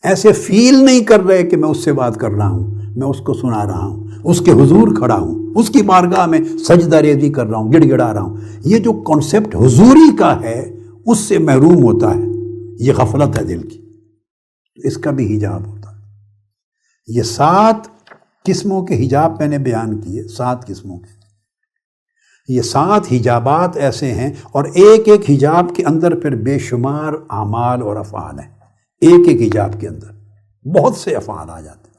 ایسے فیل نہیں کر رہے کہ میں اس سے بات کر رہا ہوں، میں اس کو سنا رہا ہوں، اس کے حضور کھڑا ہوں، اس کی بارگاہ میں سجدہ ریزی کر رہا ہوں، گڑ گڑا رہا ہوں۔ یہ جو کانسیپٹ حضوری کا ہے اس سے محروم ہوتا ہے، یہ غفلت ہے دل کی، اس کا بھی حجاب ہوتا ہے۔ یہ 7 قسموں کے حجاب میں نے بیان کیے، 7 قسموں کے، یہ 7 حجابات ایسے ہیں، اور ایک ایک حجاب کے اندر پھر بے شمار اعمال اور افعال ہیں، ایک ایک حجاب کے اندر بہت سے افعال آ جاتے ہیں۔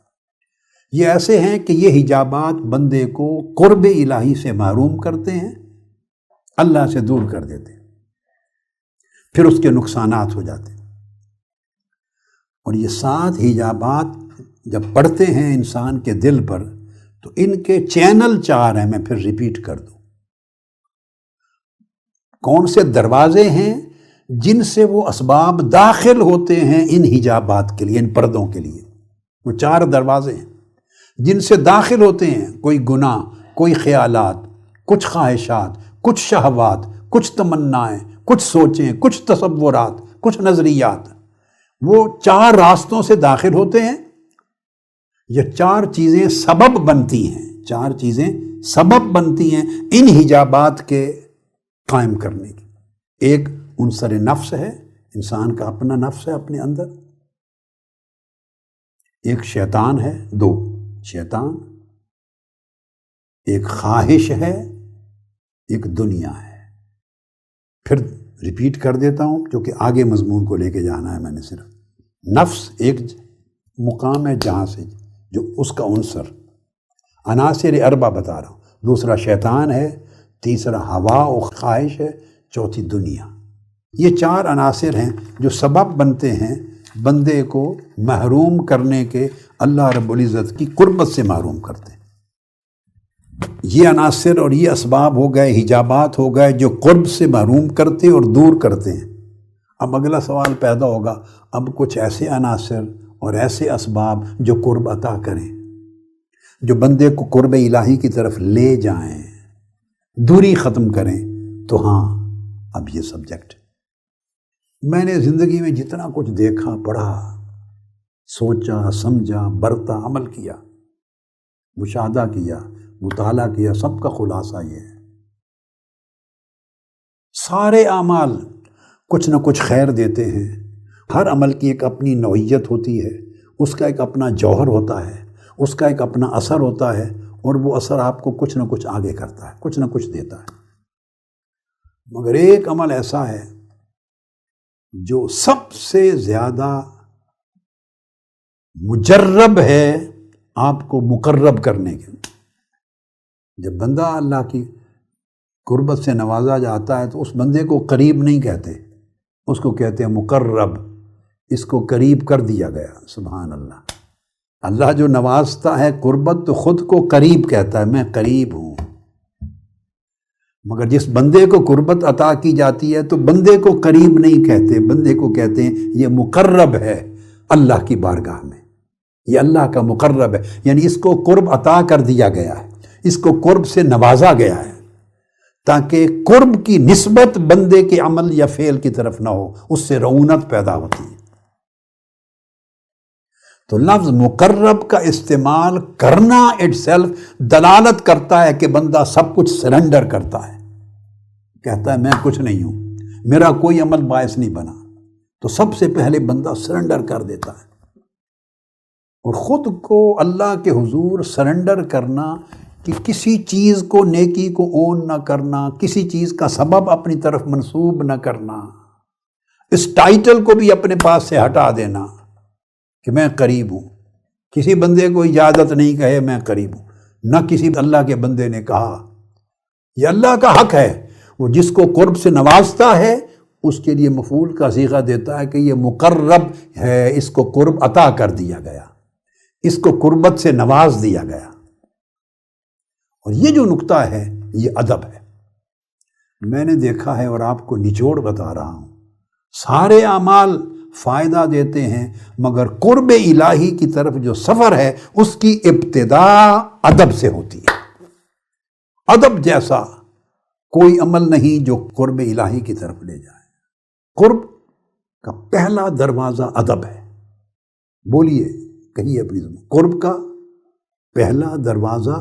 یہ ایسے ہیں کہ یہ حجابات بندے کو قرب الہی سے محروم کرتے ہیں، اللہ سے دور کر دیتے ہیں، پھر اس کے نقصانات ہو جاتے ہیں۔ اور یہ 7 حجابات جب پڑھتے ہیں انسان کے دل پر تو ان کے چینل 4 ہیں، میں پھر ریپیٹ کر دوں۔ کون سے دروازے ہیں جن سے وہ اسباب داخل ہوتے ہیں ان حجابات کے لیے، ان پردوں کے لیے؟ وہ 4 دروازے ہیں جن سے داخل ہوتے ہیں کوئی گناہ، کوئی خیالات، کچھ خواہشات، کچھ شہوات، کچھ تمنائیں، کچھ سوچیں، کچھ تصورات، کچھ نظریات۔ وہ 4 راستوں سے داخل ہوتے ہیں۔ یہ 4 چیزیں سبب بنتی ہیں، 4 چیزیں سبب بنتی ہیں ان حجابات کے قائم کرنے کی۔ ایک عنصر نفس ہے، انسان کا اپنا نفس ہے اپنے اندر، ایک شیطان ہے، 2 شیطان، ایک خواہش ہے، ایک دنیا ہے۔ پھر ریپیٹ کر دیتا ہوں کیونکہ آگے مضمون کو لے کے جانا ہے میں نے۔ صرف نفس ایک مقام ہے جہاں سے جو اس کا عنصر، عناصر اربع بتا رہا ہوں، دوسرا شیطان ہے، تیسرا ہوا و خواہش ہے، چوتھی دنیا۔ یہ 4 عناصر ہیں جو سبب بنتے ہیں بندے کو محروم کرنے کے، اللہ رب العزت کی قربت سے محروم کرتے ہیں۔ یہ عناصر اور یہ اسباب ہو گئے، حجابات ہو گئے جو قرب سے محروم کرتے اور دور کرتے ہیں۔ اب اگلا سوال پیدا ہوگا، اب کچھ ایسے عناصر اور ایسے اسباب جو قرب عطا کریں، جو بندے کو قرب الہی کی طرف لے جائیں، دوری ختم کریں، تو ہاں اب یہ سبجیکٹ میں نے زندگی میں جتنا کچھ دیکھا، پڑھا، سوچا، سمجھا، برتا، عمل کیا، مشاہدہ کیا، مطالعہ کیا، سب کا خلاصہ یہ ہے، سارے اعمال کچھ نہ کچھ خیر دیتے ہیں۔ ہر عمل کی ایک اپنی نوعیت ہوتی ہے، اس کا ایک اپنا جوہر ہوتا ہے، اس کا ایک اپنا اثر ہوتا ہے، اور وہ اثر آپ کو کچھ نہ کچھ آگے کرتا ہے، کچھ نہ کچھ دیتا ہے۔ مگر ایک عمل ایسا ہے جو سب سے زیادہ مجرب ہے آپ کو مقرب کرنے کے۔ جب بندہ اللہ کی قربت سے نوازا جاتا ہے تو اس بندے کو قریب نہیں کہتے، اس کو کہتے ہیں مقرب، اس کو قریب کر دیا گیا۔ سبحان اللہ۔ اللہ جو نوازتا ہے قربت تو خود کو قریب کہتا ہے، میں قریب ہوں۔ مگر جس بندے کو قربت عطا کی جاتی ہے تو بندے کو قریب نہیں کہتے، بندے کو کہتے ہیں یہ مقرب ہے اللہ کی بارگاہ میں، یہ اللہ کا مقرب ہے، یعنی اس کو قرب عطا کر دیا گیا ہے، اس کو قرب سے نوازا گیا ہے، تاکہ قرب کی نسبت بندے کے عمل یا فعل کی طرف نہ ہو، اس سے رعونت پیدا ہوتی ہے۔ تو لفظ مقرب کا استعمال کرنا اٹ سیلف دلالت کرتا ہے کہ بندہ سب کچھ سرنڈر کرتا ہے، کہتا ہے میں کچھ نہیں ہوں، میرا کوئی عمل باعث نہیں بنا، تو سب سے پہلے بندہ سرنڈر کر دیتا ہے۔ اور خود کو اللہ کے حضور سرنڈر کرنا کہ کسی چیز کو، نیکی کو اون نہ کرنا، کسی چیز کا سبب اپنی طرف منسوب نہ کرنا، اس ٹائٹل کو بھی اپنے پاس سے ہٹا دینا کہ میں قریب ہوں، کسی بندے کو اجازت نہیں کہے میں قریب ہوں، نہ کسی اللہ کے بندے نے کہا، یہ اللہ کا حق ہے، وہ جس کو قرب سے نوازتا ہے اس کے لیے مفعول کا صیغہ دیتا ہے کہ یہ مقرب ہے، اس کو قرب عطا کر دیا گیا، اس کو قربت سے نواز دیا گیا۔ اور یہ جو نقطہ ہے یہ ادب ہے۔ میں نے دیکھا ہے اور آپ کو نچوڑ بتا رہا ہوں، سارے اعمال فائدہ دیتے ہیں، مگر قرب الہی کی طرف جو سفر ہے اس کی ابتدا ادب سے ہوتی ہے۔ ادب جیسا کوئی عمل نہیں جو قرب الہی کی طرف لے جائے۔ قرب کا پہلا دروازہ ادب ہے۔ بولیے، کہیے اپنی زبان، قرب کا پہلا دروازہ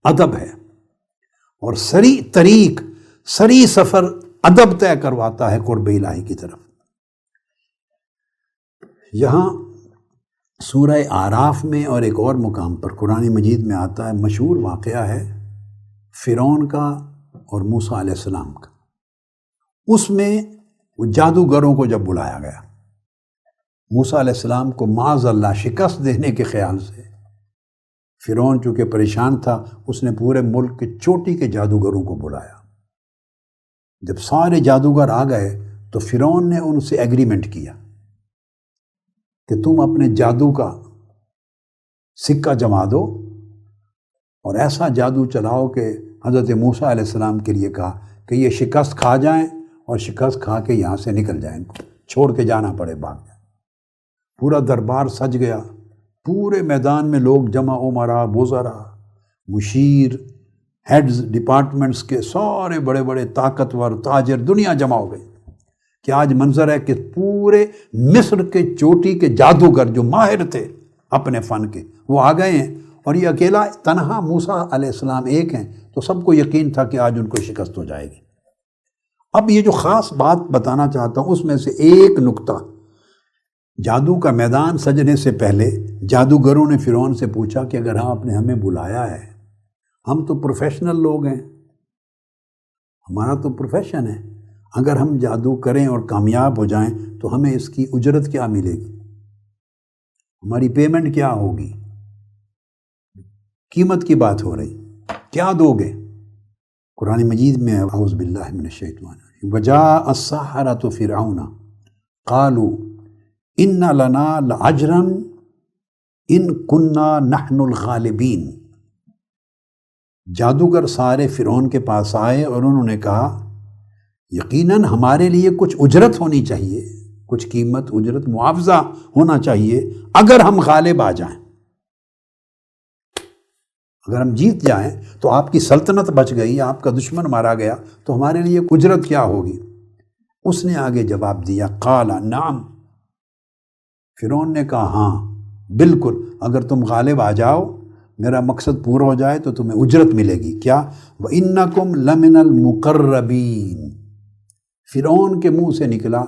ادب ہے، اور سری طریق، سری سفر ادب طے کرواتا ہے قرب الہی کی طرف۔ یہاں سورہ اعراف میں اور ایک اور مقام پر قرآن مجید میں آتا ہے، مشہور واقعہ ہے فرعون کا اور موسیٰ علیہ السلام کا۔ اس میں وہ جادوگروں کو جب بلایا گیا، موسیٰ علیہ السلام کو معاذ اللہ شکست دینے کے خیال سے، فرعون چونکہ پریشان تھا، اس نے پورے ملک کے چوٹی کے جادوگروں کو بلایا۔ جب سارے جادوگر آ گئے تو فرعون نے ان سے ایگریمنٹ کیا کہ تم اپنے جادو کا سکہ جما دو اور ایسا جادو چلاؤ کہ حضرت موسیٰ علیہ السلام کے لیے کہا کہ یہ شکست کھا جائیں اور شکست کھا کے یہاں سے نکل جائیں، چھوڑ کے جانا پڑے، بھاگ جائیں۔ پورا دربار سج گیا، پورے میدان میں لوگ جمع، امراء، وزراء، مشیر، ہیڈز ڈپارٹمنٹس کے سارے بڑے بڑے طاقتور تاجر، دنیا جمع ہو گئی کہ آج منظر ہے کہ پورے مصر کے چوٹی کے جادوگر جو ماہر تھے اپنے فن کے، وہ آ گئے ہیں، اور یہ اکیلا تنہا موسیٰ علیہ السلام ایک ہیں، تو سب کو یقین تھا کہ آج ان کو شکست ہو جائے گی۔ اب یہ جو خاص بات بتانا چاہتا ہوں، اس میں سے ایک نقطہ، جادو کا میدان سجنے سے پہلے جادوگروں نے فرعون سے پوچھا کہ اگر آپ نے ہمیں بلایا ہے، ہم تو پروفیشنل لوگ ہیں، ہمارا تو پروفیشن ہے، اگر ہم جادو کریں اور کامیاب ہو جائیں تو ہمیں اس کی اجرت کیا ملے گی، ہماری پیمنٹ کیا ہوگی، قیمت کی بات ہو رہی، کیا دو گے؟ قرآن مجید میں اعوذ باللہ من الشیطان الرجیم، وجاء السحرۃ فرعون قالوا ان لنا لاجرا ان کنا نحن الغالبین۔ جادوگر سارے فرعون کے پاس آئے اور انہوں نے کہا یقیناً ہمارے لیے کچھ اجرت ہونی چاہیے، کچھ قیمت، اجرت، معاوضہ ہونا چاہیے اگر ہم غالب آ جائیں، اگر ہم جیت جائیں تو آپ کی سلطنت بچ گئی، آپ کا دشمن مارا گیا، تو ہمارے لیے اجرت کیا ہوگی؟ اس نے آگے جواب دیا، قال نعم، فرعون نے کہا ہاں بالکل، اگر تم غالب آ جاؤ، میرا مقصد پورا ہو جائے تو تمہیں اجرت ملے گی۔ کیا؟ وَإِنَّكُمْ لَمِنَ الْمُقَرَّبِينَ، فرعون کے منہ سے نکلا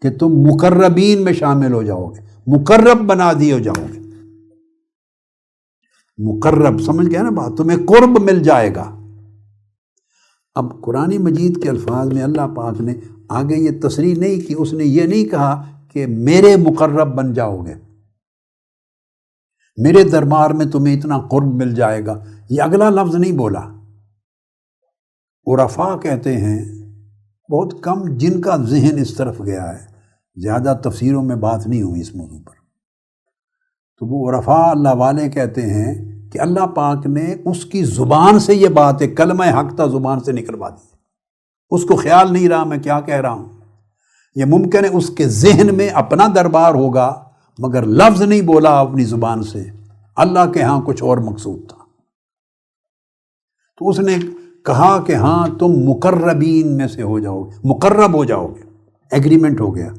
کہ تم مقربین میں شامل ہو جاؤ گے، مقرب بنا دیے جاؤ گے، مقرب، سمجھ گئے نا بات، تمہیں قرب مل جائے گا۔ اب قرآن مجید کے الفاظ میں اللہ پاک نے آگے یہ تصریح نہیں کی، اس نے یہ نہیں کہا کہ میرے مقرب بن جاؤ گے، میرے دربار میں تمہیں اتنا قرب مل جائے گا، یہ اگلا لفظ نہیں بولا۔ عرفاء کہتے ہیں، بہت کم جن کا ذہن اس طرف گیا ہے، زیادہ تفسیروں میں بات نہیں ہوئی اس موضوع پر، تو وہ عرفاء اللہ والے کہتے ہیں کہ اللہ پاک نے اس کی زبان سے یہ بات ہے، کلمہ حق تا زبان سے نکلوا دی، اس کو خیال نہیں رہا میں کیا کہہ رہا ہوں۔ یہ ممکن ہے اس کے ذہن میں اپنا دربار ہوگا مگر لفظ نہیں بولا اپنی زبان سے، اللہ کے ہاں کچھ اور مقصود تھا، تو اس نے کہا کہ ہاں تم مقربین میں سے ہو جاؤ گے، مقرب ہو جاؤ گے، ایگریمنٹ ہو گیا۔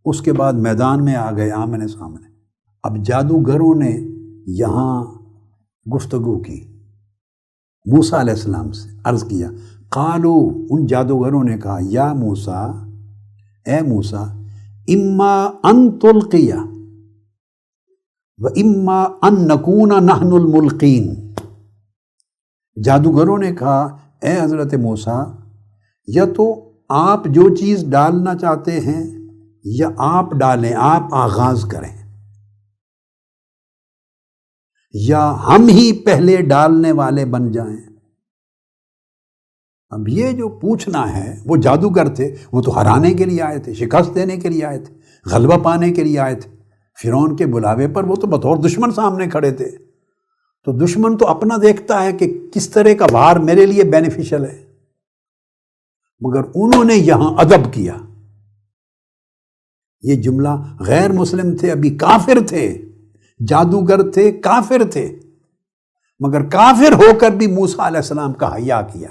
اس کے بعد میدان میں آ گئے آمنے سامنے۔ اب جادوگروں نے یہاں گفتگو کی، موسیٰ علیہ السلام سے عرض کیا، قالو، ان جادوگروں نے کہا، یا موسیٰ، اے موسیٰ، اما ان تلقی و اما ان نکون نحن الملقین۔ جادوگروں نے کہا، اے حضرت موسیٰ، یا تو آپ جو چیز ڈالنا چاہتے ہیں یا آپ ڈالیں، آپ آغاز کریں، یا ہم ہی پہلے ڈالنے والے بن جائیں۔ اب یہ جو پوچھنا ہے، وہ جادوگر تھے، وہ تو ہرانے کے لیے آئے تھے، شکست دینے کے لیے آئے تھے، غلبہ پانے کے لیے آئے تھے۔ فرعون کے بلاوے پر وہ تو بطور دشمن سامنے کھڑے تھے، تو دشمن تو اپنا دیکھتا ہے کہ کس طرح کا وار میرے لیے بینیفیشل ہے، مگر انہوں نے یہاں ادب کیا۔ یہ جملہ غیر مسلم تھے، ابھی کافر تھے، جادوگر تھے، کافر تھے، مگر کافر ہو کر بھی موسیٰ علیہ السلام کا حیا کیا،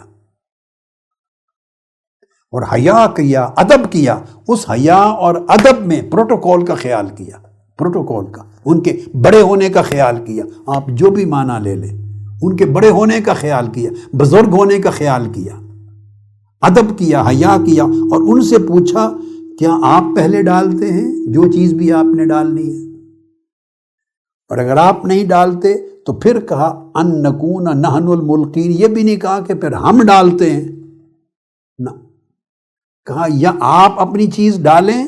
اور حیا کیا، ادب کیا، اس حیا اور ادب میں پروٹوکول کا خیال کیا، پروٹوکول کا، ان کے بڑے ہونے کا خیال کیا، آپ جو بھی معنی لے لیں، ان کے بڑے ہونے کا خیال کیا، بزرگ ہونے کا خیال کیا، ادب کیا، حیا کیا، اور ان سے پوچھا کیا آپ پہلے ڈالتے ہیں جو چیز بھی آپ نے ڈالنی ہے؟ اور اگر آپ نہیں ڈالتے تو پھر کہا ان نکون نحن الملقین، یہ بھی نہیں کہا کہ پھر ہم ڈالتے ہیں، نہ، کہا یا آپ اپنی چیز ڈالیں،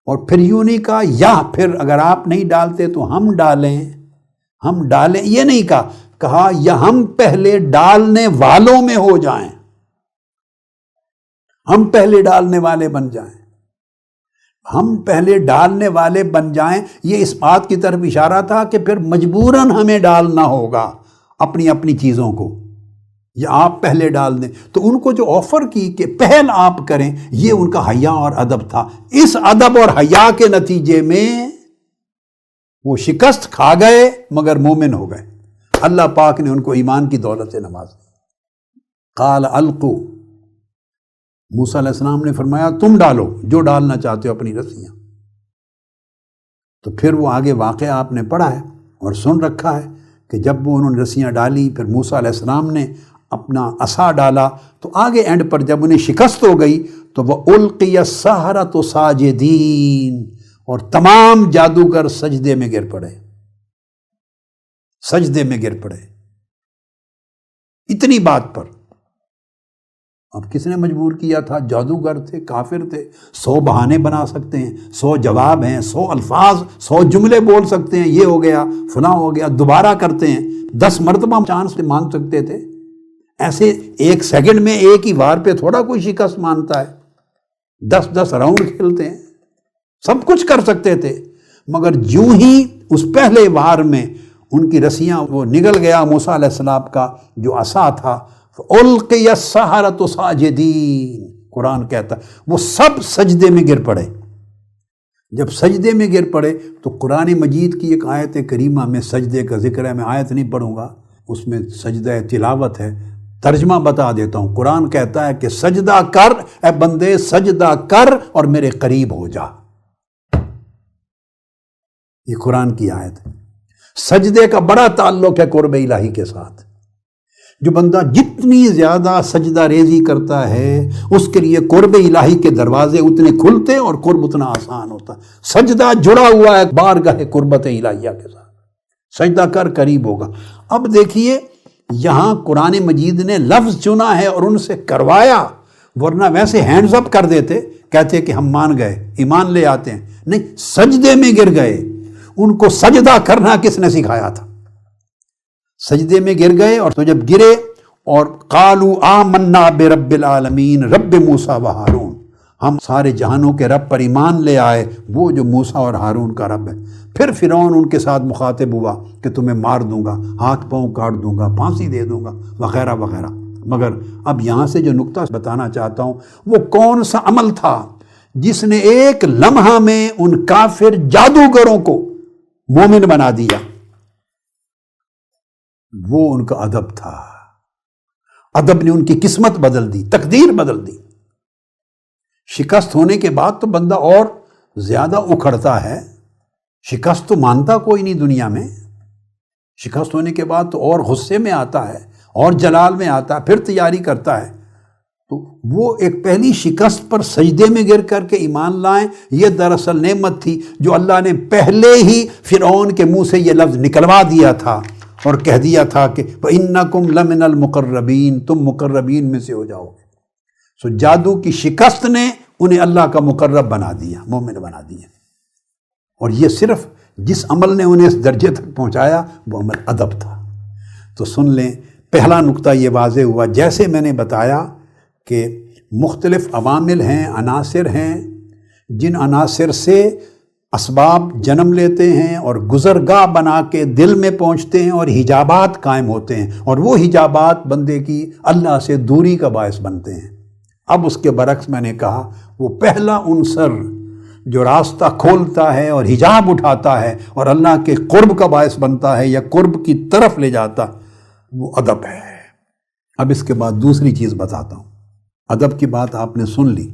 اور پھر یوں نہیں کہا یا پھر اگر آپ نہیں ڈالتے تو ہم ڈالیں، ہم ڈالیں، یہ نہیں کہا یا ہم پہلے ڈالنے والوں میں ہو جائیں، ہم پہلے ڈالنے والے بن جائیں، ہم پہلے ڈالنے والے بن جائیں، یہ اس بات کی طرف اشارہ تھا کہ پھر مجبوراً ہمیں ڈالنا ہوگا اپنی اپنی چیزوں کو، یا آپ پہلے ڈال دیں۔ تو ان کو جو آفر کی کہ پہل آپ کریں، یہ ان کا حیا اور ادب تھا۔ اس ادب اور حیا کے نتیجے میں وہ شکست کھا گئے مگر مومن ہو گئے، اللہ پاک نے ان کو ایمان کی دولت سے نواز دی۔ قال القوا، موسیٰ علیہ السلام نے فرمایا تم ڈالو جو ڈالنا چاہتے ہو اپنی رسیاں۔ تو پھر وہ آگے واقعہ آپ نے پڑھا ہے اور سن رکھا ہے کہ جب وہ انہوں نے رسیاں ڈالی، پھر موسیٰ علیہ السلام نے اپنا عصا ڈالا، تو آگے اینڈ پر جب انہیں شکست ہو گئی تو وہ القی السحرۃ ساجدین، اور تمام جادوگر سجدے میں گر پڑے، سجدے میں گر پڑے۔ اتنی بات پر اب کس نے مجبور کیا تھا؟ جادوگر تھے، کافر تھے، 100 بہانے بنا سکتے ہیں، 100 جواب ہیں، 100 الفاظ، 100 جملے بول سکتے ہیں، یہ ہو گیا فلاں ہو گیا، دوبارہ کرتے ہیں، 10 مرتبہ چانس مانگ سکتے تھے۔ ایسے 1 سیکنڈ میں ایک ہی وار پہ تھوڑا کوئی شکست مانتا ہے، 10 راؤنڈ کھیلتے ہیں، سب کچھ کر سکتے تھے، مگر جو ہی اس پہلے وار میں ان کی رسیاں وہ نگل گیا موسیٰ علیہ السلام کا جو عصا تھا، فَأُلْقِيَ السَّحَرَةُ سَاجِدِينَ، قرآن کہتا ہے وہ سب سجدے میں گر پڑے۔ جب سجدے میں گر پڑے تو قرآن مجید کی ایک آیت کریمہ میں سجدے کا ذکر ہے، میں آیت نہیں پڑھوں گا، اس میں سجدہ تلاوت ہے، ترجمہ بتا دیتا ہوں۔ قرآن کہتا ہے کہ سجدہ کر اے بندے، سجدہ کر اور میرے قریب ہو جا، یہ قرآن کی آیت ہے۔ سجدے کا بڑا تعلق ہے قرب الہی کے ساتھ۔ جو بندہ جتنی زیادہ سجدہ ریزی کرتا ہے اس کے لیے قرب الہی کے دروازے اتنے کھلتے اور قرب اتنا آسان ہوتا ہے۔ سجدہ جڑا ہوا ہے بارگاہ قربت الہیہ کے ساتھ، سجدہ کر قریب ہوگا۔ اب دیکھیے یہاں قرآن مجید نے لفظ چنا ہے اور ان سے کروایا، ورنہ ویسے ہینڈز اپ کر دیتے، کہتے کہ ہم مان گئے، ایمان لے آتے ہیں، نہیں، سجدے میں گر گئے۔ ان کو سجدہ کرنا کس نے سکھایا تھا؟ سجدے میں گر گئے، اور تو جب گرے اور قالوا آمنا برب العالمین رب موسیٰ و ہارون، ہم سارے جہانوں کے رب پر ایمان لے آئے، وہ جو موسیٰ اور ہارون کا رب ہے۔ پھر فرعون ان کے ساتھ مخاطب ہوا کہ تمہیں مار دوں گا، ہاتھ پاؤں کاٹ دوں گا، پھانسی دے دوں گا، وغیرہ وغیرہ۔ مگر اب یہاں سے جو نقطہ بتانا چاہتا ہوں، وہ کون سا عمل تھا جس نے ایک لمحہ میں ان کافر جادوگروں کو مومن بنا دیا؟ وہ ان کا ادب تھا۔ ادب نے ان کی قسمت بدل دی، تقدیر بدل دی۔ شکست ہونے کے بعد تو بندہ اور زیادہ اکھڑتا ہے، شکست تو مانتا کوئی نہیں دنیا میں، شکست ہونے کے بعد تو اور غصے میں آتا ہے اور جلال میں آتا ہے، پھر تیاری کرتا ہے۔ تو وہ ایک پہلی شکست پر سجدے میں گر کر کے ایمان لائیں، یہ دراصل نعمت تھی جو اللہ نے پہلے ہی فرعون کے منہ سے یہ لفظ نکلوا دیا تھا اور کہہ دیا تھا کہ وَإِنَّكُمْ لَمِنَ الْمُقَرَّبِينَ، تم مقربین میں سے ہو جاؤ گے۔ سو جادو کی شکست نے انہیں اللہ کا مقرب بنا دیا، مومن بنا دیا۔ اور یہ صرف جس عمل نے انہیں اس درجے تک پہنچایا وہ عمل ادب تھا۔ تو سن لیں، پہلا نقطہ یہ واضح ہوا، جیسے میں نے بتایا کہ مختلف عوامل ہیں، عناصر ہیں، جن عناصر سے اسباب جنم لیتے ہیں اور گزرگاہ بنا کے دل میں پہنچتے ہیں اور حجابات قائم ہوتے ہیں، اور وہ حجابات بندے کی اللہ سے دوری کا باعث بنتے ہیں۔ اب اس کے برعکس میں نے کہا وہ پہلا عنصر جو راستہ کھولتا ہے اور حجاب اٹھاتا ہے اور اللہ کے قرب کا باعث بنتا ہے یا قرب کی طرف لے جاتا، وہ ادب ہے۔ اب اس کے بعد دوسری چیز بتاتا ہوں۔ ادب کی بات آپ نے سن لی،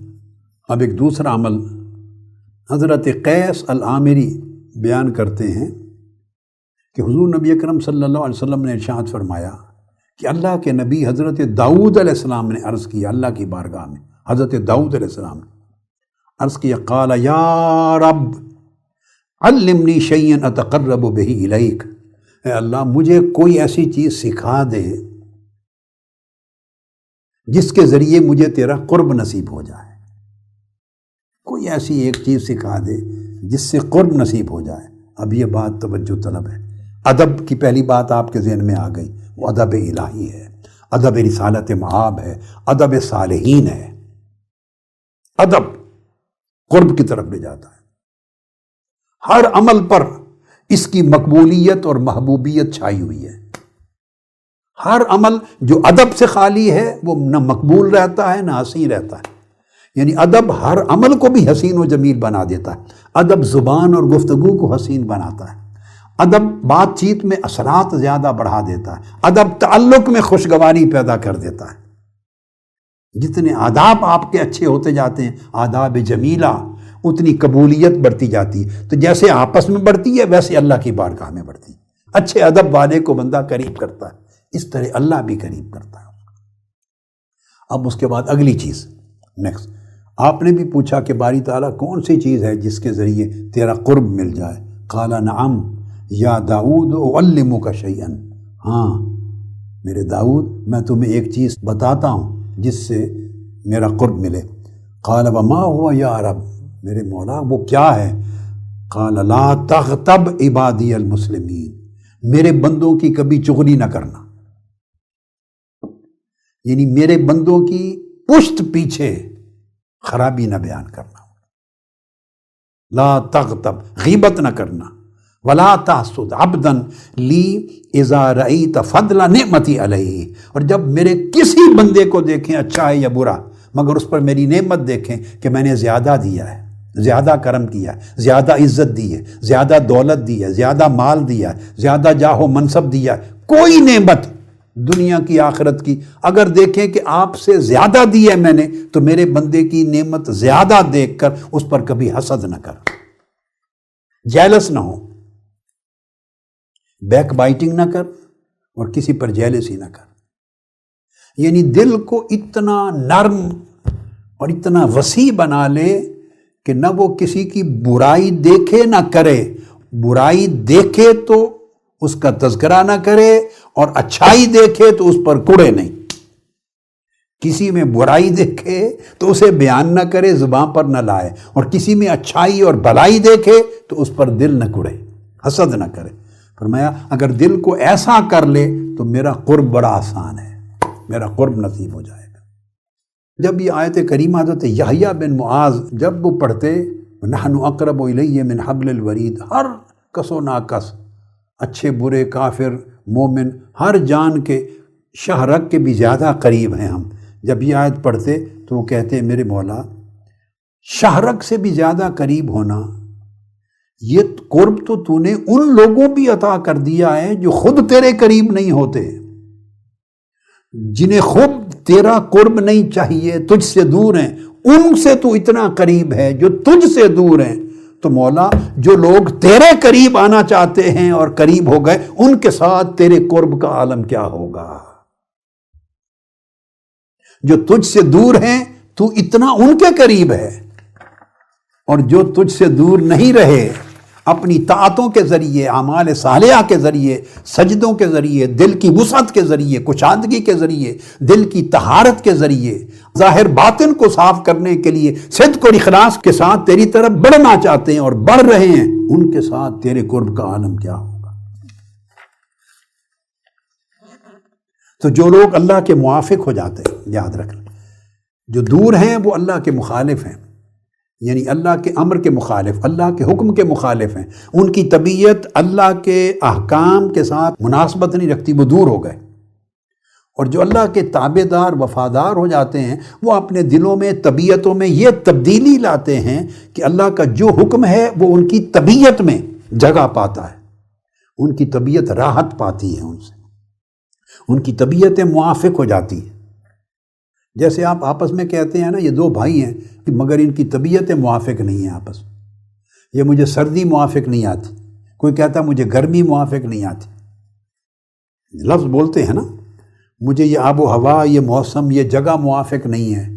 اب ایک دوسرا عمل حضرت قیس العامری بیان کرتے ہیں کہ حضور نبی اکرم صلی اللہ علیہ وسلم نے ارشاد فرمایا کہ اللہ کے نبی حضرت داؤد علیہ السلام نے عرض کیا اللہ کی بارگاہ میں، حضرت داؤد علیہ السلام نے عرض کیا، قال یا رب علمنی شیئا اتقرب بہ الیک، اے اللہ مجھے کوئی ایسی چیز سکھا دے جس کے ذریعے مجھے تیرا قرب نصیب ہو جائے، کوئی ایسی ایک چیز سکھا دے جس سے قرب نصیب ہو جائے۔ اب یہ بات توجہ طلب ہے۔ ادب کی پہلی بات آپ کے ذہن میں آ گئی، وہ ادب الہی ہے، ادب رسالت مآب ہے، ادب صالحین ہے۔ ادب قرب کی طرف لے جاتا ہے، ہر عمل پر اس کی مقبولیت اور محبوبیت چھائی ہوئی ہے۔ ہر عمل جو ادب سے خالی ہے وہ نہ مقبول رہتا ہے نہ حسین رہتا ہے، یعنی ادب ہر عمل کو بھی حسین و جمیل بنا دیتا ہے۔ ادب زبان اور گفتگو کو حسین بناتا ہے، ادب بات چیت میں اثرات زیادہ بڑھا دیتا ہے، ادب تعلق میں خوشگواری پیدا کر دیتا ہے۔ جتنے آداب آپ کے اچھے ہوتے جاتے ہیں، آداب جمیلہ، اتنی قبولیت بڑھتی جاتی ہے۔ تو جیسے آپس میں بڑھتی ہے ویسے اللہ کی بارگاہ میں بڑھتی ہے۔ اچھے ادب والے کو بندہ قریب کرتا ہے، اس طرح اللہ بھی قریب کرتا ہے۔ اب اس کے بعد اگلی چیز نیکسٹ، آپ نے بھی پوچھا کہ باری تعالیٰ کون سی چیز ہے جس کے ذریعے تیرا قرب مل جائے؟ قال نعم یا داؤد اعلمک شیئا، ہاں میرے داؤد میں تمہیں ایک چیز بتاتا ہوں جس سے میرا قرب ملے۔ قال وما ہوا یا رب، میرے مولا وہ کیا ہے؟ قال لا تغتب عبادی المسلمین، میرے بندوں کی کبھی چغلی نہ کرنا، یعنی میرے بندوں کی پشت پیچھے خرابی نہ بیان کرنا، لا تغتب غیبت نہ کرنا، ولا تحسد عبدا لی اذا رأیت فضل نعمتی علیہ، اور جب میرے کسی بندے کو دیکھیں اچھا ہے یا برا مگر اس پر میری نعمت دیکھیں کہ میں نے زیادہ دیا ہے، زیادہ کرم کیا ہے، زیادہ عزت دی ہے، زیادہ دولت دی ہے، زیادہ مال دیا ہے، زیادہ جاہ و منصب دیا ہے، کوئی نعمت دنیا کی آخرت کی اگر دیکھیں کہ آپ سے زیادہ دی ہے میں نے، تو میرے بندے کی نعمت زیادہ دیکھ کر اس پر کبھی حسد نہ کر، جیلس نہ ہو، بیک بائٹنگ نہ کر اور کسی پر جیلسی نہ کر، یعنی دل کو اتنا نرم اور اتنا وسیع بنا لے کہ نہ وہ کسی کی برائی دیکھے نہ کرے، برائی دیکھے تو اس کا تذکرہ نہ کرے اور اچھائی دیکھے تو اس پر کوڑے نہیں، کسی میں برائی دیکھے تو اسے بیان نہ کرے، زبان پر نہ لائے، اور کسی میں اچھائی اور بھلائی دیکھے تو اس پر دل نہ کوڑے، حسد نہ کرے۔ فرمایا اگر دل کو ایسا کر لے تو میرا قرب بڑا آسان ہے، میرا قرب نصیب ہو جائے گا۔ جب یہ آیت کریمہ حضرت یحییٰ بن معاذ جب وہ پڑھتے نحن اقرب الیہ من حبل الورید، ہر کس و ناکس، اچھے برے کافر مومن ہر جان کے شہرک کے بھی زیادہ قریب ہیں ہم، جب یہ آیت پڑھتے تو وہ کہتے میرے مولا شہرک سے بھی زیادہ قریب ہونا، یہ قرب تو نے ان لوگوں بھی عطا کر دیا ہے جو خود تیرے قریب نہیں ہوتے، جنہیں خود تیرا قرب نہیں چاہیے، تجھ سے دور ہیں، ان سے تو اتنا قریب ہے جو تجھ سے دور ہیں۔ تو مولا جو لوگ تیرے قریب آنا چاہتے ہیں اور قریب ہو گئے، ان کے ساتھ تیرے قرب کا عالم کیا ہوگا؟ جو تجھ سے دور ہیں تو اتنا ان کے قریب ہے، اور جو تجھ سے دور نہیں رہے، اپنی طاعتوں کے ذریعے، اعمال صالحہ کے ذریعے، سجدوں کے ذریعے، دل کی وسعت کے ذریعے، کشادگی کے ذریعے، دل کی طہارت کے ذریعے، ظاہر باطن کو صاف کرنے کے لیے صدق اور اخلاص کے ساتھ تیری طرف بڑھنا چاہتے ہیں اور بڑھ رہے ہیں، ان کے ساتھ تیرے قرب کا عالم کیا ہوگا؟ تو جو لوگ اللہ کے موافق ہو جاتے ہیں، یاد رکھنا، جو دور ہیں وہ اللہ کے مخالف ہیں، یعنی اللہ کے امر کے مخالف، اللہ کے حکم کے مخالف ہیں، ان کی طبیعت اللہ کے احکام کے ساتھ مناسبت نہیں رکھتی، وہ دور ہو گئے۔ اور جو اللہ کے تابع دار وفادار ہو جاتے ہیں وہ اپنے دلوں میں طبیعتوں میں یہ تبدیلی لاتے ہیں کہ اللہ کا جو حکم ہے وہ ان کی طبیعت میں جگہ پاتا ہے، ان کی طبیعت راحت پاتی ہے، ان سے ان کی طبیعتیں موافق ہو جاتی ہیں۔ جیسے آپ آپس میں کہتے ہیں نا، یہ دو بھائی ہیں مگر ان کی طبیعتیں موافق نہیں ہیں آپس میں، یہ مجھے سردی موافق نہیں آتی، کوئی کہتا مجھے گرمی موافق نہیں آتی، لفظ بولتے ہیں نا، مجھے یہ آب و ہوا، یہ موسم، یہ جگہ موافق نہیں ہے۔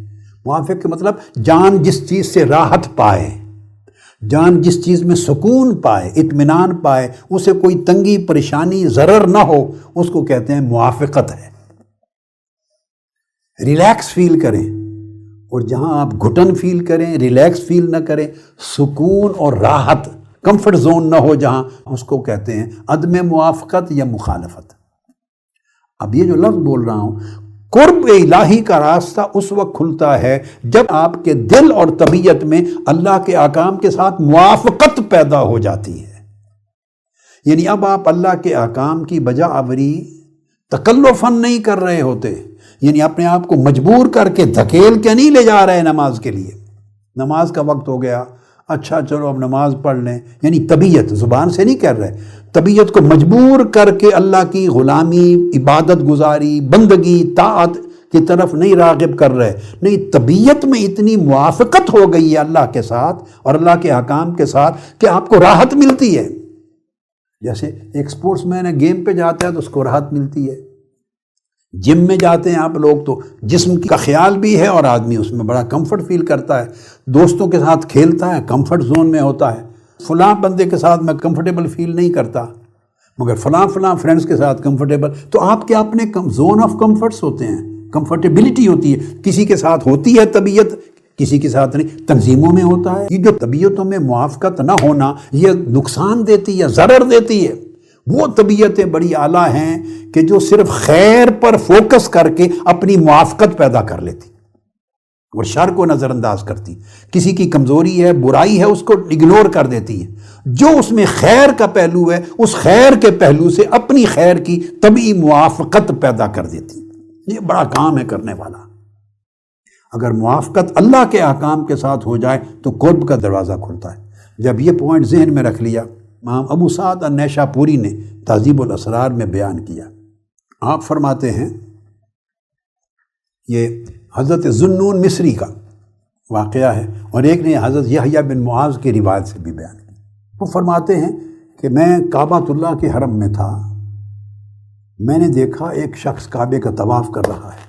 موافق کا مطلب جان جس چیز سے راحت پائے، جان جس چیز میں سکون پائے، اطمینان پائے، اسے کوئی تنگی پریشانی ضرر نہ ہو، اس کو کہتے ہیں موافقت ہے۔ ریلیکس فیل کریں، اور جہاں آپ گھٹن فیل کریں، ریلیکس فیل نہ کریں، سکون اور راحت، کمفرٹ زون نہ ہو جہاں، اس کو کہتے ہیں عدم موافقت یا مخالفت۔ اب یہ جو لفظ بول رہا ہوں، قرب الہی کا راستہ اس وقت کھلتا ہے جب آپ کے دل اور طبیعت میں اللہ کے احکام کے ساتھ موافقت پیدا ہو جاتی ہے۔ یعنی اب آپ اللہ کے احکام کی بجا آوری تکلفاً نہیں کر رہے ہوتے، یعنی اپنے آپ کو مجبور کر کے دھکیل کے نہیں لے جا رہے نماز کے لیے، نماز کا وقت ہو گیا، اچھا چلو اب نماز پڑھ لیں، یعنی طبیعت، زبان سے نہیں کر رہے، طبیعت کو مجبور کر کے اللہ کی غلامی، عبادت گزاری، بندگی، طاعت کی طرف نہیں راغب کر رہے، نہیں، طبیعت میں اتنی موافقت ہو گئی ہے اللہ کے ساتھ اور اللہ کے احکام کے ساتھ کہ آپ کو راحت ملتی ہے۔ جیسے ایک سپورٹس مین ہے، گیم پہ جاتا ہے تو اس کو راحت ملتی ہے، جم میں جاتے ہیں آپ لوگ تو جسم کا خیال بھی ہے اور آدمی اس میں بڑا کمفرٹ فیل کرتا ہے، دوستوں کے ساتھ کھیلتا ہے، کمفرٹ زون میں ہوتا ہے، فلاں بندے کے ساتھ میں کمفرٹیبل فیل نہیں کرتا مگر فلاں فرینڈز کے ساتھ کمفرٹیبل، تو آپ کے اپنے زون آف کمفرٹس ہوتے ہیں، کمفرٹیبلٹی ہوتی ہے، کسی کے ساتھ ہوتی ہے طبیعت، کسی کے ساتھ نہیں، تنظیموں میں ہوتا ہے۔ یہ جو طبیعتوں میں موافقت نہ ہونا یہ نقصان دیتی ہے، ضرر دیتی ہے۔ وہ طبیعتیں بڑی اعلیٰ ہیں کہ جو صرف خیر پر فوکس کر کے اپنی موافقت پیدا کر لیتی اور شر کو نظر انداز کرتی، کسی کی کمزوری ہے، برائی ہے، اس کو اگنور کر دیتی ہے، جو اس میں خیر کا پہلو ہے اس خیر کے پہلو سے اپنی خیر کی طبعی موافقت پیدا کر دیتی۔ یہ بڑا کام ہے کرنے والا۔ اگر موافقت اللہ کے احکام کے ساتھ ہو جائے تو قرب کا دروازہ کھلتا ہے۔ جب یہ پوائنٹ ذہن میں رکھ لیا، امام ابو سعد النیشاپوری نے تہذیب الاسرار میں بیان کیا، آپ فرماتے ہیں، یہ حضرت ذوالنون مصری کا واقعہ ہے اور ایک نے حضرت یحییٰ بن معاذ کی روایت سے بھی بیان کی۔ وہ فرماتے ہیں کہ میں کعبۃ اللہ کے حرم میں تھا، میں نے دیکھا ایک شخص کعبے کا طواف کر رہا ہے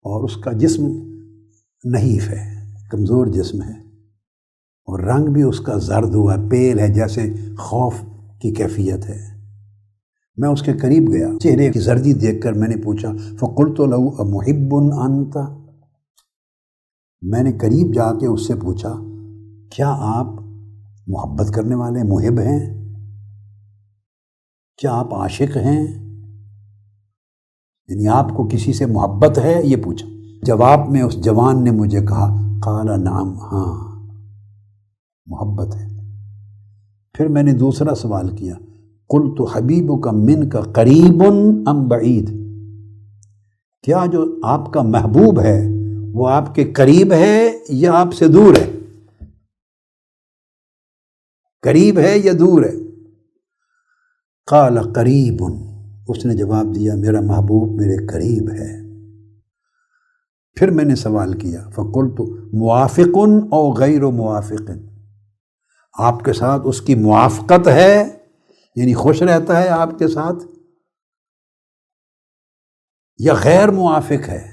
اور اس کا جسم نحیف ہے، کمزور جسم ہے، اور رنگ بھی اس کا زرد ہوا ہے، پیل ہے، جیسے خوف کی کیفیت ہے۔ میں اس کے قریب گیا، چہرے کی زردی دیکھ کر میں نے پوچھا، فَقُلْتُ لَهُ أَمُحِبٌّ أَنْتَ، میں نے قریب جا کے اس سے پوچھا، کیا آپ محبت کرنے والے محب ہیں؟ کیا آپ عاشق ہیں؟ یعنی آپ کو کسی سے محبت ہے؟ یہ پوچھا۔ جواب میں اس جوان نے مجھے کہا، قال نعم، ہاں محبت ہے۔ پھر میں نے دوسرا سوال کیا، قلت حبیبک منک قریب ام بعید، کیا جو آپ کا محبوب ہے وہ آپ کے قریب ہے یا آپ سے دور ہے؟ قریب ہے یا دور ہے؟ قال قریب، اس نے جواب دیا، میرا محبوب میرے قریب ہے۔ پھر میں نے سوال کیا، فقلت موافق او غیر موافق، آپ کے ساتھ اس کی موافقت ہے، یعنی خوش رہتا ہے آپ کے ساتھ، یا غیر موافق ہے،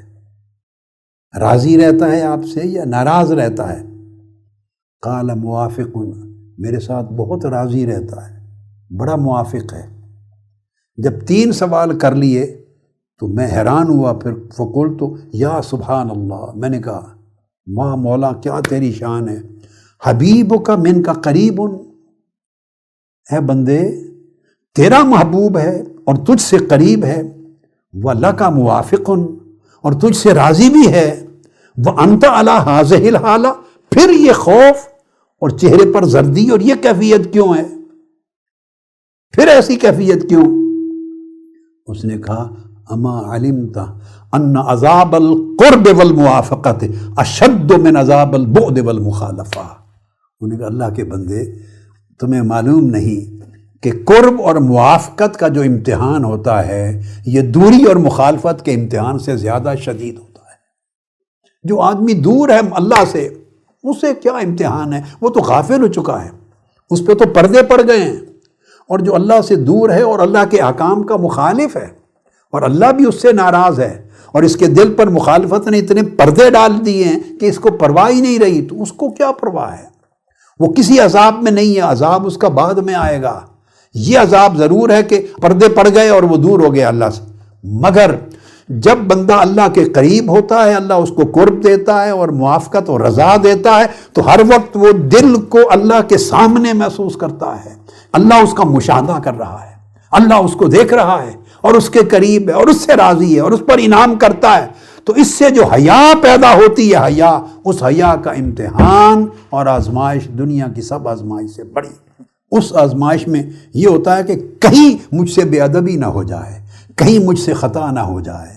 راضی رہتا ہے آپ سے یا ناراض رہتا ہے؟ قال موافق، میرے ساتھ بہت راضی رہتا ہے، بڑا موافق ہے۔ جب 3 سوال کر لیے تو میں حیران ہوا، پھر فقلت یا سبحان اللہ، میں نے کہا ماں مولا کیا تیری شان ہے، حبیبک منک قریب، اے بندے تیرا محبوب ہے اور تجھ سے قریب ہے، وَلَكَ موافق، اور تجھ سے راضی بھی ہے، وَأَنْتَ عَلَى هَذِهِ الْحَالَةِ، پھر یہ خوف اور چہرے پر زردی اور یہ کیفیت کیوں ہے؟ پھر ایسی کیفیت کیوں؟ اس نے کہا اما علمت ان عذاب القرب والموافقت اشد من عذاب البعد والمخالفہ. انہوں نے کہا اللہ کے بندے تمہیں معلوم نہیں کہ قرب اور موافقت کا جو امتحان ہوتا ہے یہ دوری اور مخالفت کے امتحان سے زیادہ شدید ہوتا ہے. جو آدمی دور ہے اللہ سے اسے کیا امتحان ہے، وہ تو غافل ہو چکا ہے، اس پہ تو پردے پڑ گئے ہیں. اور جو اللہ سے دور ہے اور اللہ کے احکام کا مخالف ہے اور اللہ بھی اس سے ناراض ہے اور اس کے دل پر مخالفت نے اتنے پردے ڈال دیے ہیں کہ اس کو پرواہ ہی نہیں رہی، تو اس کو کیا پرواہ ہے؟ وہ کسی عذاب میں نہیں ہے، عذاب اس کا بعد میں آئے گا. یہ عذاب ضرور ہے کہ پردے پڑ گئے اور وہ دور ہو گیا اللہ سے. مگر جب بندہ اللہ کے قریب ہوتا ہے اللہ اس کو قرب دیتا ہے اور موافقت اور رضا دیتا ہے تو ہر وقت وہ دل کو اللہ کے سامنے محسوس کرتا ہے. اللہ اس کا مشاہدہ کر رہا ہے، اللہ اس کو دیکھ رہا ہے اور اس کے قریب ہے اور اس سے راضی ہے اور اس پر انعام کرتا ہے. تو اس سے جو حیا پیدا ہوتی ہے، حیا، اس حیا کا امتحان اور آزمائش دنیا کی سب آزمائش سے بڑی. اس آزمائش میں یہ ہوتا ہے کہ کہیں مجھ سے بے ادبی نہ ہو جائے، کہیں مجھ سے خطا نہ ہو جائے،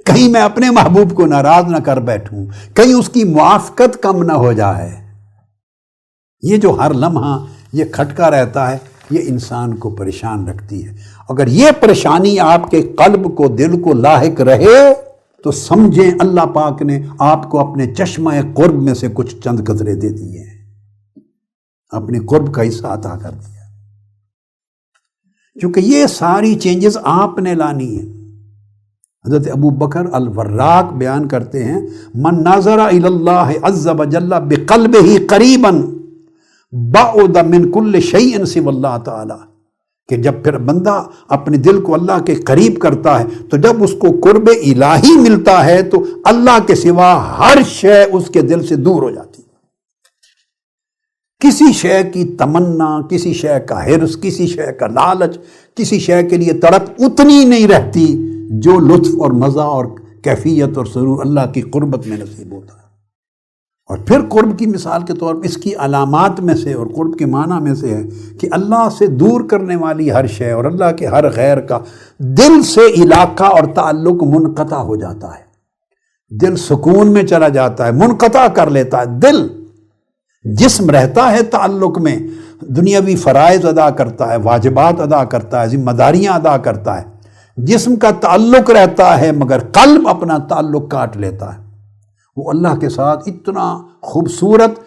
کہیں میں اپنے محبوب کو ناراض نہ کر بیٹھوں، کہیں اس کی موافقت کم نہ ہو جائے. یہ جو ہر لمحہ یہ کھٹکا رہتا ہے یہ انسان کو پریشان رکھتی ہے. اگر یہ پریشانی آپ کے قلب کو دل کو لاحق رہے تو سمجھیں اللہ پاک نے آپ کو اپنے چشمہ قرب میں سے کچھ چند قطرے دے دیے ہیں، اپنے قرب کا حصہ عطا کر دیا. کیونکہ یہ ساری چینجز آپ نے لانی ہے. حضرت ابو بکر الوراق بیان کرتے ہیں من نظر الی اللہ عز وجل بقلبہ قریبا بعد من کل شیء سوی اللہ تعالی، کہ جب پھر بندہ اپنے دل کو اللہ کے قریب کرتا ہے تو جب اس کو قرب الہی ملتا ہے تو اللہ کے سوا ہر شے اس کے دل سے دور ہو جاتی. کسی شے کی تمنا، کسی شے کا حرص، کسی شے کا لالچ، کسی شے کے لیے تڑپ اتنی نہیں رہتی جو لطف اور مزہ اور کیفیت اور سرور اللہ کی قربت میں نصیب ہوتا ہے. اور پھر قرب کی مثال کے طور پر اس کی علامات میں سے اور قرب کے معنی میں سے ہے کہ اللہ سے دور کرنے والی ہر شے اور اللہ کے ہر غیر کا دل سے علاقہ اور تعلق منقطع ہو جاتا ہے. دل سکون میں چلا جاتا ہے، منقطع کر لیتا ہے. دل جسم رہتا ہے تعلق میں، دنیاوی فرائض ادا کرتا ہے، واجبات ادا کرتا ہے، ذمہ داریاں ادا کرتا ہے، جسم کا تعلق رہتا ہے، مگر قلب اپنا تعلق کاٹ لیتا ہے. وہ اللہ کے ساتھ اتنا خوبصورت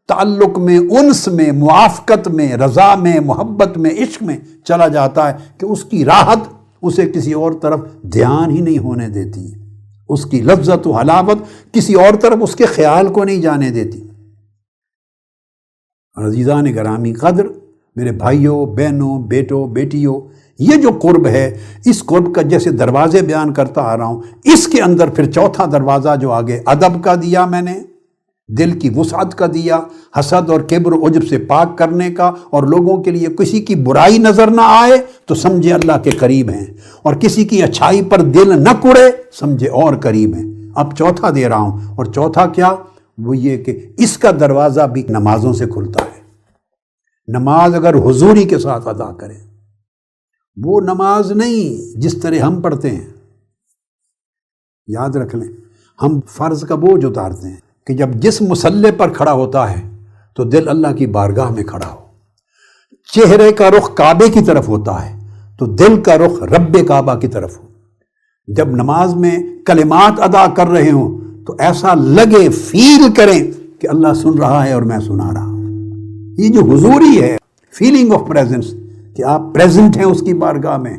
تعلق میں، انس میں، موافقت میں، رضا میں، محبت میں، عشق میں چلا جاتا ہے کہ اس کی راحت اسے کسی اور طرف دھیان ہی نہیں ہونے دیتی، اس کی لذت و حلاوت کسی اور طرف اس کے خیال کو نہیں جانے دیتی. اور عزیزان گرامی قدر، میرے بھائیوں، بہنوں، بیٹوں، بیٹیوں، یہ جو قرب ہے اس قرب کا جیسے دروازے بیان کرتا آ رہا ہوں، اس کے اندر پھر چوتھا دروازہ جو آگے ادب کا دیا میں نے، دل کی وسعت کا دیا، حسد اور کبر و عجب سے پاک کرنے کا، اور لوگوں کے لیے کسی کی برائی نظر نہ آئے تو سمجھے اللہ کے قریب ہیں، اور کسی کی اچھائی پر دل نہ کڑے سمجھے اور قریب ہیں. اب چوتھا دے رہا ہوں، اور چوتھا کیا؟ وہ یہ کہ اس کا دروازہ بھی نمازوں سے کھلتا ہے. نماز اگر حضوری کے ساتھ ادا کریں، وہ نماز نہیں جس طرح ہم پڑھتے ہیں. یاد رکھ لیں، ہم فرض کا بوجھ اتارتے ہیں کہ جب جس مصلی پر کھڑا ہوتا ہے تو دل اللہ کی بارگاہ میں کھڑا ہو، چہرے کا رخ کعبے کی طرف ہوتا ہے تو دل کا رخ رب کعبہ کی طرف ہو. جب نماز میں کلمات ادا کر رہے ہوں تو ایسا لگے، فیل کریں کہ اللہ سن رہا ہے اور میں سنا رہا ہوں. یہ جو حضوری ہے، فیلنگ آف پریزنس، کہ آپ پریزنٹ ہیں اس کی بارگاہ میں،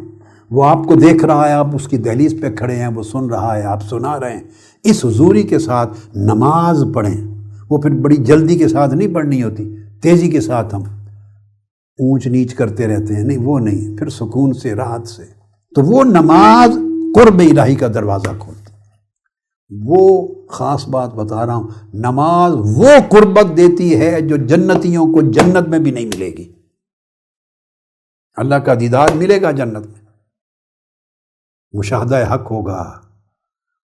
وہ آپ کو دیکھ رہا ہے، آپ اس کی دہلیز پہ کھڑے ہیں، وہ سن رہا ہے، آپ سنا رہے ہیں. اس حضوری کے ساتھ نماز پڑھیں. وہ پھر بڑی جلدی کے ساتھ نہیں پڑھنی ہوتی، تیزی کے ساتھ ہم اونچ نیچ کرتے رہتے ہیں، نہیں، وہ نہیں، پھر سکون سے، راحت سے. تو وہ نماز قرب الہی کا دروازہ کھولتی. وہ خاص بات بتا رہا ہوں، نماز وہ قربت دیتی ہے جو جنتیوں کو جنت میں بھی نہیں ملے گی. اللہ کا دیدار ملے گا جنت میں، مشاہدہ حق ہوگا،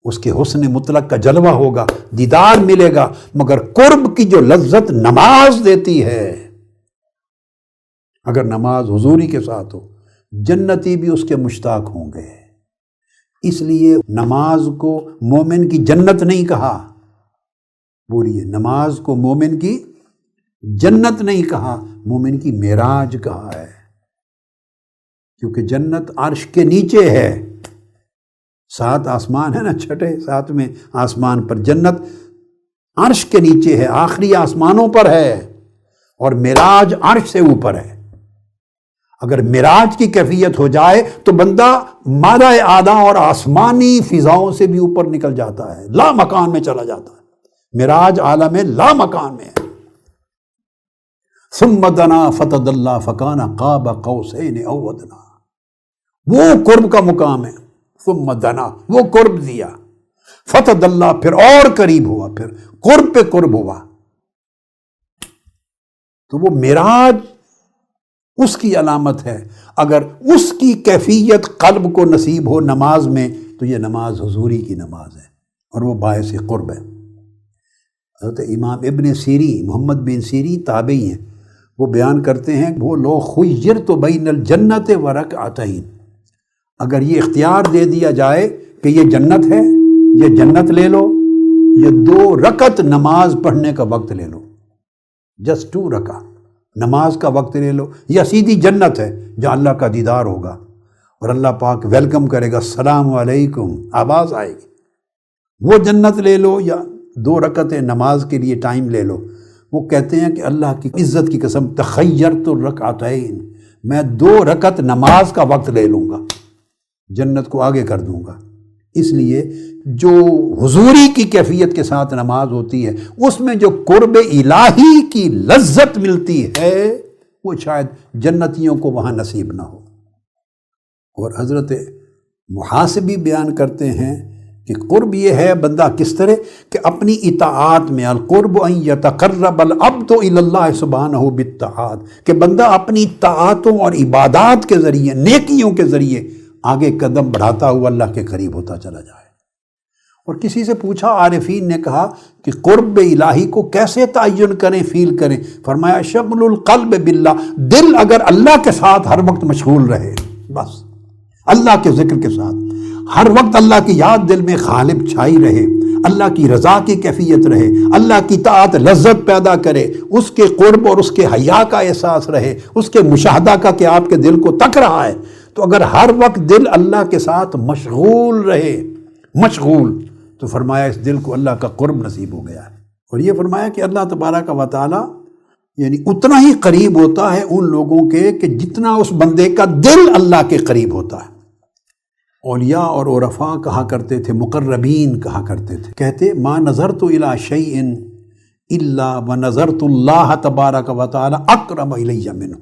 اس کے حسن مطلق کا جلوہ ہوگا، دیدار ملے گا. مگر قرب کی جو لذت نماز دیتی ہے، اگر نماز حضوری کے ساتھ ہو، جنتی بھی اس کے مشتاق ہوں گے. اس لیے نماز کو مومن کی جنت نہیں کہا، بولیے، نماز کو مومن کی جنت نہیں کہا، مومن کی معراج کہا ہے، کیونکہ جنت عرش کے نیچے ہے، 7 آسمان ہے نا، چھٹے 7ویں آسمان پر، جنت عرش کے نیچے ہے، آخری آسمانوں پر ہے، اور معراج عرش سے اوپر ہے۔ اگر معراج کی کیفیت ہو جائے تو بندہ مادہ اعلیٰ اور آسمانی فضاؤں سے بھی اوپر نکل جاتا ہے، لا مکان میں چلا جاتا ہے، معراج عالم لا مکان میں ہے۔ ثم دنا فتدلی فکان قاب قوسین او ادنی، وہ قرب کا مقام ہے، ثم دنا، وہ قرب دیا، فتدلی، پھر اور قریب ہوا، پھر قرب پہ قرب ہوا۔ تو وہ معراج اس کی علامت ہے۔ اگر اس کی کیفیت قلب کو نصیب ہو نماز میں تو یہ نماز حضوری کی نماز ہے اور وہ باعث قرب ہے۔ حضرت امام ابن سیری، محمد بن سیری تابعی ہیں، وہ بیان کرتے ہیں وہ لو خیرت بین الجنت و رکعتین، اگر یہ اختیار دے دیا جائے کہ یہ جنت ہے، یہ جنت لے لو، یہ 2 رکعت نماز پڑھنے کا وقت لے لو، جسٹ 2 رکعت نماز کا وقت لے لو، یا سیدھی جنت ہے جہاں اللہ کا دیدار ہوگا اور اللہ پاک ویلکم کرے گا، السلام علیکم آواز آئے گی، وہ جنت لے لو، یا 2 رکعتیں نماز کے لیے ٹائم لے لو۔ وہ کہتے ہیں کہ اللہ کی عزت کی قسم، تخیرت الرکعتین، میں 2 رکعت نماز کا وقت لے لوں گا، جنت کو آگے کر دوں گا۔ اس لیے جو حضوری کی کیفیت کے ساتھ نماز ہوتی ہے، اس میں جو قرب الہی کی لذت ملتی ہے وہ شاید جنتیوں کو وہاں نصیب نہ ہو۔ اور حضرت محاسبی بیان کرتے ہیں کہ قرب یہ ہے بندہ کس طرح کہ اپنی اطاعت میں، القرب ان یتقرب العبد الی اللہ سبحانہ بالطاعات، کہ بندہ اپنی طاعتوں اور عبادات کے ذریعے، نیکیوں کے ذریعے آگے قدم بڑھاتا ہوا اللہ کے قریب ہوتا چلا جائے۔ اور کسی سے پوچھا، عارفین نے کہا کہ قرب الہی کو کیسے تعین کریں، فیل کریں؟ فرمایا شغل القلب باللہ، دل اگر اللہ کے ساتھ ہر وقت مشغول رہے، بس اللہ کے ذکر کے ساتھ ہر وقت اللہ کی یاد دل میں غالب چھائی رہے، اللہ کی رضا کی کیفیت رہے، اللہ کی طاعت لذت پیدا کرے، اس کے قرب اور اس کے حیا کا احساس رہے، اس کے مشاہدہ کا کہ آپ کے دل کو تک رہا ہے، تو اگر ہر وقت دل اللہ کے ساتھ مشغول رہے، مشغول، تو فرمایا اس دل کو اللہ کا قرب نصیب ہو گیا ہے۔ اور یہ فرمایا کہ اللہ تبارک و تعالی یعنی اتنا ہی قریب ہوتا ہے ان لوگوں کے کہ جتنا اس بندے کا دل اللہ کے قریب ہوتا ہے۔ اولیاء اور عرفاء کہا کرتے تھے، مقربین کہا کرتے تھے، کہتے ما نظرت الی شیء الا ونظرت اللہ تبارک و تعالی اقرب الی منہ،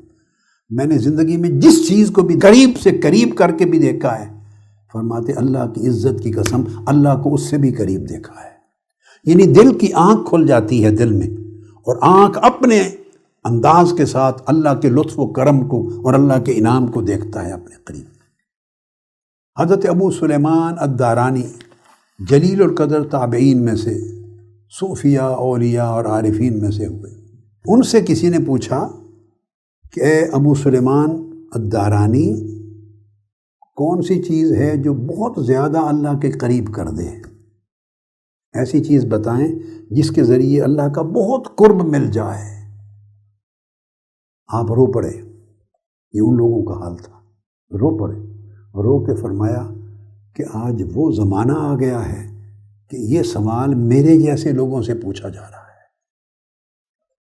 میں نے زندگی میں جس چیز کو بھی قریب سے قریب کر کے بھی دیکھا ہے، فرماتے اللہ کی عزت کی قسم اللہ کو اس سے بھی قریب دیکھا ہے۔ یعنی دل کی آنکھ کھل جاتی ہے دل میں، اور آنکھ اپنے انداز کے ساتھ اللہ کے لطف و کرم کو اور اللہ کے انعام کو دیکھتا ہے اپنے قریب۔ حضرت ابو سلیمان الدارانی جلیل القدر تابعین میں سے، صوفیاء، اولیاء اور عارفین میں سے ہوئے۔ ان سے کسی نے پوچھا کہ اے ابو سلیمان الدارانی، کون سی چیز ہے جو بہت زیادہ اللہ کے قریب کر دے؟ ایسی چیز بتائیں جس کے ذریعے اللہ کا بہت قرب مل جائے۔ آپ رو پڑے، یہ ان لوگوں کا حال تھا، رو پڑے، رو کے فرمایا کہ آج وہ زمانہ آ گیا ہے کہ یہ سوال میرے جیسے لوگوں سے پوچھا جا رہا ہے۔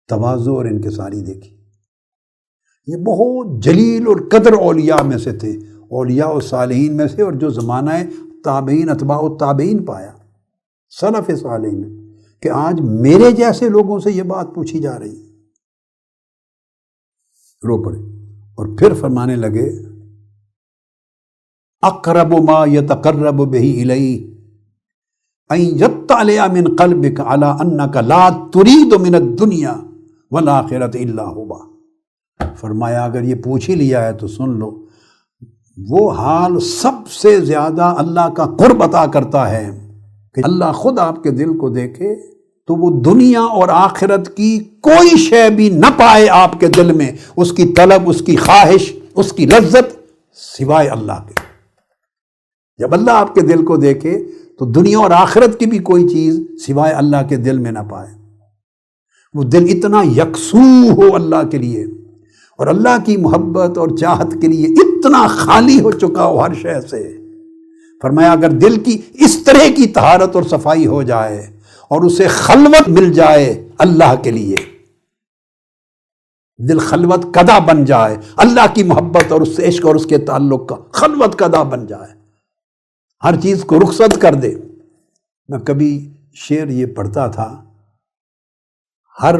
تواضع اور انکساری دیکھی، یہ بہت جلیل اور قدر اولیاء میں سے تھے، اولیاء و صالحین میں سے، اور جو زمانہ تابعین، اتباع التابعین پایا، سلف صالح میں، کہ آج میرے جیسے لوگوں سے یہ بات پوچھی جا رہی ہے۔ رو پڑے اور پھر فرمانے لگے اقرب ما یتقرب بہ الی ان یطلع من قلبک علی انک لا ترید من الدنیا والآخرۃ الا ہوا۔ فرمایا اگر یہ پوچھ ہی لیا ہے تو سن لو، وہ حال سب سے زیادہ اللہ کا قرب عطا کرتا ہے کہ اللہ خود آپ کے دل کو دیکھے تو وہ دنیا اور آخرت کی کوئی شے بھی نہ پائے آپ کے دل میں، اس کی طلب، اس کی خواہش، اس کی لذت، سوائے اللہ کے۔ جب اللہ آپ کے دل کو دیکھے تو دنیا اور آخرت کی بھی کوئی چیز سوائے اللہ کے دل میں نہ پائے. وہ دل اتنا یکسو ہو اللہ کے لیے اور اللہ کی محبت اور چاہت کے لیے اتنا خالی ہو چکا ہو ہر شے سے. فرمایا اگر دل کی اس طرح کی طہارت اور صفائی ہو جائے اور اسے خلوت مل جائے اللہ کے لیے، دل خلوت کدا بن جائے، اللہ کی محبت اور اس سے عشق اور اس کے تعلق کا خلوت کدا بن جائے، ہر چیز کو رخصت کر دے. میں کبھی شعر یہ پڑھتا تھا، ہر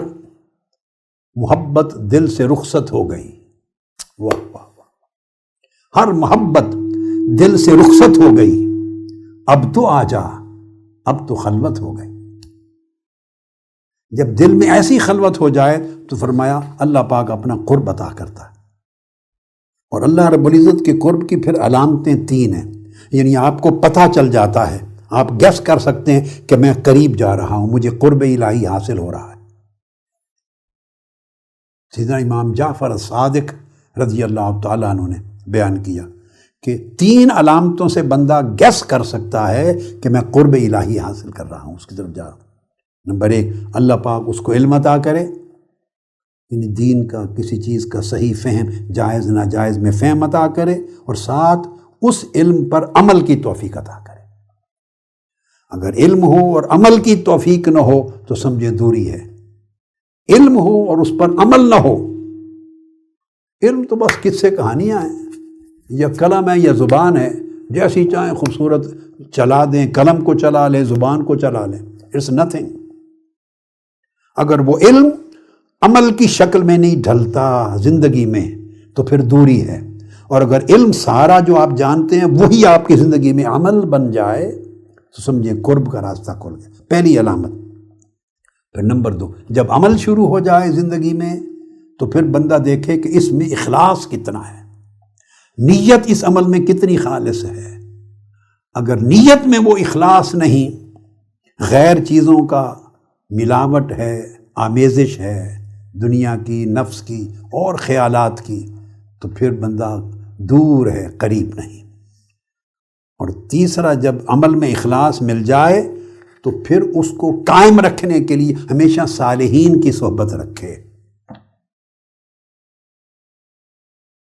محبت دل سے رخصت ہو گئی. واہ واہ واہ، ہر محبت دل سے رخصت ہو گئی، اب تو آ جا، اب تو خلوت ہو گئی. جب دل میں ایسی خلوت ہو جائے تو فرمایا اللہ پاک اپنا قرب عطا کرتا ہے. اور اللہ رب العزت کے قرب کی پھر علامتیں 3 ہیں، یعنی آپ کو پتہ چل جاتا ہے، آپ گیس کر سکتے ہیں کہ میں قریب جا رہا ہوں، مجھے قرب الہی حاصل ہو رہا ہے. سیدنا امام جعفر الصادق رضی اللہ تعالیٰ عنہ نے بیان کیا کہ 3 علامتوں سے بندہ گیس کر سکتا ہے کہ میں قرب الہی حاصل کر رہا ہوں، اس کی طرف جا رہا ہوں. نمبر 1، اللہ پاک اس کو علم عطا کرے، یعنی دین کا کسی چیز کا صحیح فہم، جائز ناجائز میں فہم عطا کرے، اور ساتھ اس علم پر عمل کی توفیق عطا کرے. اگر علم ہو اور عمل کی توفیق نہ ہو تو سمجھے دوری ہے. علم ہو اور اس پر عمل نہ ہو، علم تو بس قصے کہانیاں ہیں، یا قلم ہے یا زبان ہے، جیسی چاہیں خوبصورت چلا دیں، قلم کو چلا لیں، زبان کو چلا لیں، اٹس نتھنگ. اگر وہ علم عمل کی شکل میں نہیں ڈھلتا زندگی میں تو پھر دوری ہے. اور اگر علم سارا جو آپ جانتے ہیں وہی آپ کی زندگی میں عمل بن جائے تو سمجھیں قرب کا راستہ کھل گیا. پہلی علامت. پھر نمبر 2، جب عمل شروع ہو جائے زندگی میں تو پھر بندہ دیکھے کہ اس میں اخلاص کتنا ہے، نیت اس عمل میں کتنی خالص ہے. اگر نیت میں وہ اخلاص نہیں، غیر چیزوں کا ملاوٹ ہے، آمیزش ہے، دنیا کی، نفس کی اور خیالات کی، تو پھر بندہ دور ہے، قریب نہیں. اور تیسرا، جب عمل میں اخلاص مل جائے تو پھر اس کو قائم رکھنے کے لیے ہمیشہ صالحین کی صحبت رکھے.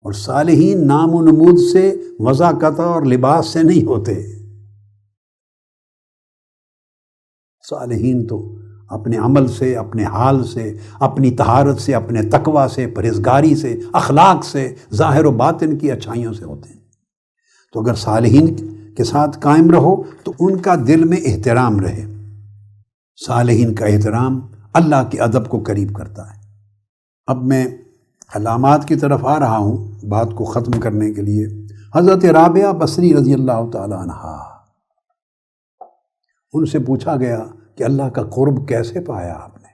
اور صالحین نام و نمود سے، وضاقتہ اور لباس سے نہیں ہوتے. صالحین تو اپنے عمل سے، اپنے حال سے، اپنی طہارت سے، اپنے تقوی سے، پرہیزگاری سے، اخلاق سے، ظاہر و باطن کی اچھائیوں سے ہوتے ہیں. تو اگر صالحین کے ساتھ قائم رہو تو ان کا دل میں احترام رہے. صالحین کا احترام اللہ کے ادب کو قریب کرتا ہے. اب میں علامات کی طرف آ رہا ہوں بات کو ختم کرنے کے لیے. حضرت رابعہ بصری رضی اللہ تعالی عنہا، ان سے پوچھا گیا کہ اللہ کا قرب کیسے پایا آپ نے،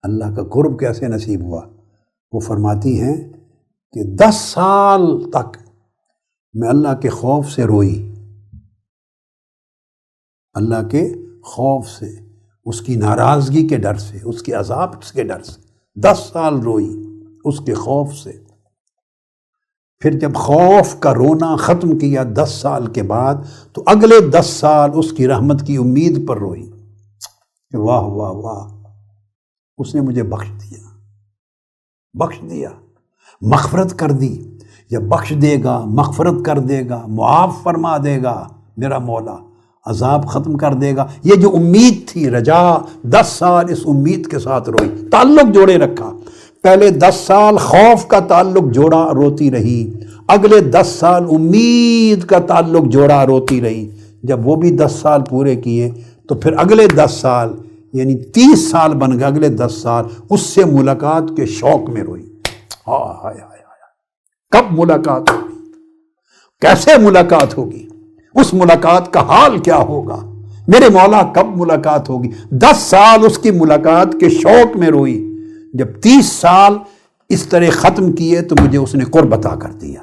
اللہ کا قرب کیسے نصیب ہوا؟ وہ فرماتی ہیں کہ 10 سال تک میں اللہ کے خوف سے روئی، اللہ کے خوف سے، اس کی ناراضگی کے ڈر سے، اس کے عذاب کے ڈر سے 10 سال روئی اس کے خوف سے. پھر جب خوف کا رونا ختم کیا 10 سال کے بعد تو اگلے 10 سال اس کی رحمت کی امید پر روئی کہ واہ واہ واہ، اس نے مجھے بخش دیا، مغفرت کر دی. یا بخش دے گا، مغفرت کر دے گا، معاف فرما دے گا میرا مولا، عذاب ختم کر دے گا. یہ جو امید تھی، رجا، 10 سال اس امید کے ساتھ روئی، تعلق جوڑے رکھا. پہلے 10 سال خوف کا تعلق جوڑا، روتی رہی. اگلے 10 سال امید کا تعلق جوڑا، روتی رہی. جب وہ بھی 10 سال پورے کیے تو پھر اگلے 10 سال یعنی 30 سال بن گئے. اگلے 10 سال اس سے ملاقات کے شوق میں روئی. ہائے ہائے، کب ملاقات ہوگی، کیسے ملاقات ہوگی، اس ملاقات کا حال کیا ہوگا، میرے مولا کب ملاقات ہوگی. 10 سال اس کی ملاقات کے شوق میں روئی. جب 30 سال اس طرح ختم کیے تو مجھے اس نے قرب عطا کر دیا،